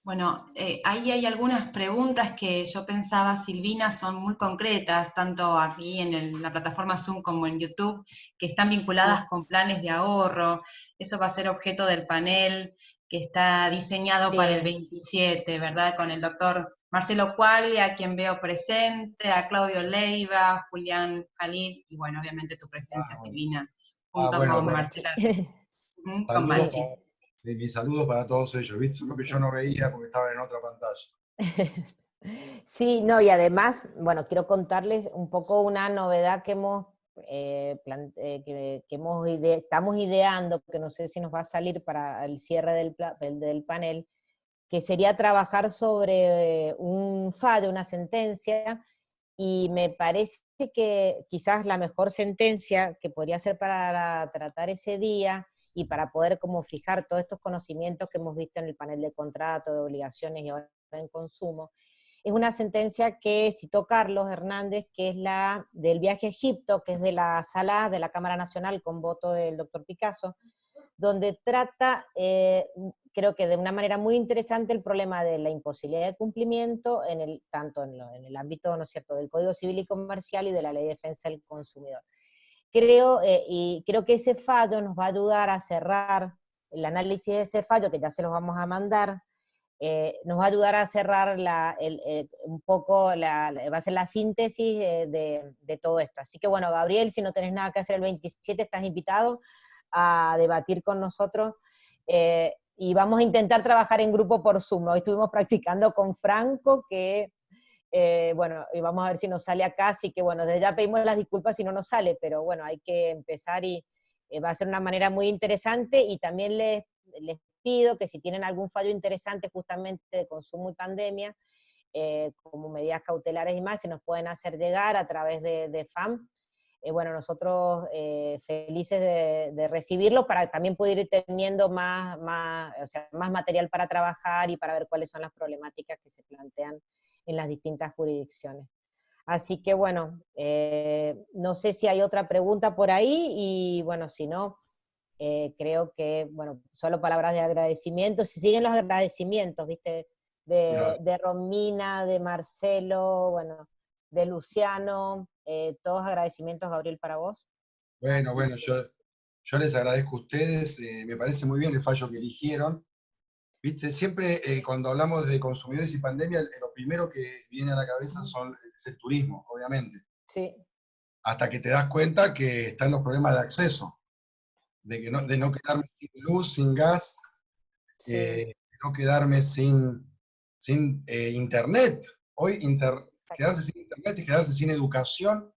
Bueno, ahí hay algunas preguntas que yo pensaba, Silvina, son muy concretas, tanto aquí en la plataforma Zoom como en YouTube, que están vinculadas con planes de ahorro. Eso va a ser objeto del panel que está diseñado para el 27, ¿verdad? Con el doctor Marcelo Quaglia, a quien veo presente, a Claudio Leiva, Julián Jalil, y bueno, obviamente tu presencia, Bueno. Silvina, junto Bueno, con bueno. Marcela. Con Saludos Machi. mis saludos para todos ellos, ¿viste? Solo que yo no veía porque estaban en otra pantalla. Sí, no, y además, bueno, quiero contarles un poco una novedad que estamos ideando, que no sé si nos va a salir para el cierre del panel, que sería trabajar sobre un fallo, una sentencia, y me parece que quizás la mejor sentencia que podría ser para tratar ese día y para poder como fijar todos estos conocimientos que hemos visto en el panel de contrato, de obligaciones y ahora en consumo, es una sentencia que citó Carlos Hernández, que es la del viaje a Egipto, que es de la Sala de la Cámara Nacional con voto del doctor Picasso, donde trata, creo que de una manera muy interesante, el problema de la imposibilidad de cumplimiento, tanto en el ámbito, ¿no es cierto?, del Código Civil y Comercial y de la Ley de Defensa del Consumidor. Creo que ese fallo nos va a ayudar a cerrar el análisis de ese fallo, que ya se los vamos a mandar, nos va a ayudar a cerrar un poco, va a ser la síntesis de todo esto. Así que bueno, Gabriel, si no tenés nada que hacer el 27, estás invitado a debatir con nosotros, y vamos a intentar trabajar en grupo por Zoom. Hoy estuvimos practicando con Franco, que bueno, y vamos a ver si nos sale acá, así que bueno, desde ya pedimos las disculpas si no nos sale, pero bueno, hay que empezar y va a ser una manera muy interesante, y también les pido que si tienen algún fallo interesante justamente de consumo y pandemia, como medidas cautelares y más, se nos pueden hacer llegar a través de FAM. Bueno, nosotros felices de recibirlo para también poder ir teniendo más material para trabajar y para ver cuáles son las problemáticas que se plantean en las distintas jurisdicciones. Así que bueno, no sé si hay otra pregunta por ahí, y bueno, si no, creo que, bueno, solo palabras de agradecimiento. Si siguen los agradecimientos, ¿viste? De Romina, de Marcelo, bueno, de Luciano, todos agradecimientos, Gabriel, para vos. Bueno, yo les agradezco a ustedes, me parece muy bien el fallo que eligieron. Viste, siempre cuando hablamos de consumidores y pandemia, lo primero que viene a la cabeza es el turismo, obviamente. Sí. Hasta que te das cuenta que están los problemas de acceso, de no quedarme sin luz, sin gas, Sí. de no quedarme sin internet. Hoy quedarse sin internet y quedarse sin educación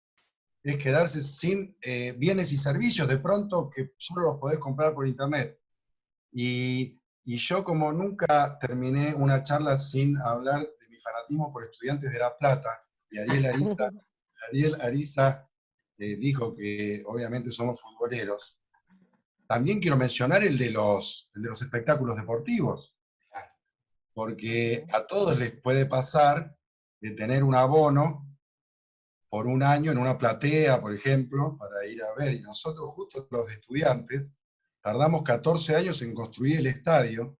es quedarse sin bienes y servicios, de pronto, que solo los podés comprar por internet. Y yo, como nunca terminé una charla sin hablar de mi fanatismo por Estudiantes de La Plata, y Ariel Ariza dijo que obviamente somos futboleros, también quiero mencionar el de los espectáculos deportivos, porque a todos les puede pasar de tener un abono por un año en una platea, por ejemplo, para ir a ver, y nosotros, justo los de Estudiantes, tardamos 14 años en construir el estadio,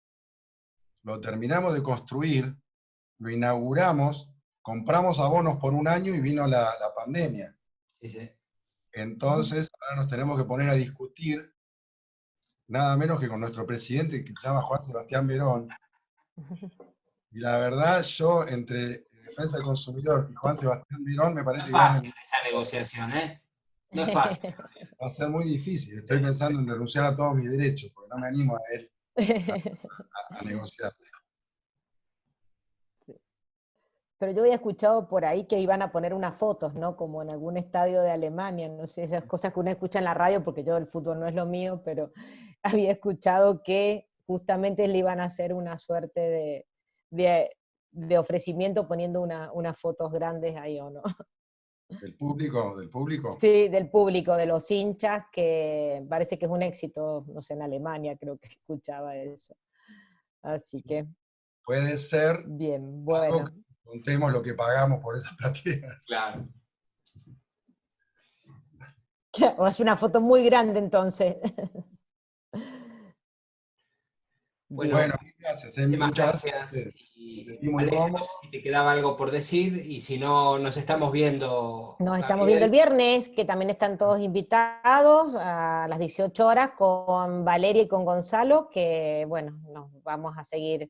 lo terminamos de construir, lo inauguramos, compramos abonos por un año y vino la pandemia. Sí. Entonces, ahora nos tenemos que poner a discutir, nada menos que con nuestro presidente, que se llama Juan Sebastián Verón. Y la verdad, yo, entre Defensa del Consumidor y Juan Sebastián Verón, me parece que... No es fácil esa negociación, ¿eh? No es fácil. Va a ser muy difícil. Estoy pensando en renunciar a todos mis derechos, porque no me animo a él a negociar. Sí. Pero yo había escuchado por ahí que iban a poner unas fotos, ¿no? Como en algún estadio de Alemania, no sé, esas cosas que uno escucha en la radio, porque yo el fútbol no es lo mío, pero había escuchado que justamente le iban a hacer una suerte de ofrecimiento poniendo unas fotos grandes ahí, ¿o no? ¿Del público? Sí, del público, de los hinchas, que parece que es un éxito, no sé, en Alemania creo que escuchaba eso. Así que... Puede ser. Bien, bueno. Contemos lo que pagamos por esas plateas. Claro. Es una foto muy grande entonces. Bueno, gracias. Muchas gracias. Y, no sé si te quedaba algo por decir, y si no, nos estamos viendo. Nos estamos viendo el viernes, que también están todos invitados a las 18 horas con Valeria y con Gonzalo, que bueno, nos vamos a seguir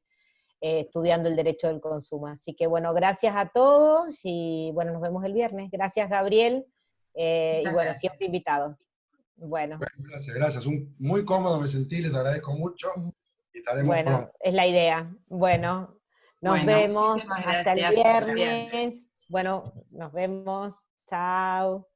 estudiando el derecho del consumo. Así que bueno, gracias a todos y bueno, nos vemos el viernes. Gracias, Gabriel, y bueno, gracias. Siempre invitado. Bueno, gracias. Muy cómodo me sentí, les agradezco mucho. Y estaremos pronto. Es la idea. Bueno, nos vemos hasta el viernes. Bueno, nos vemos. Chao.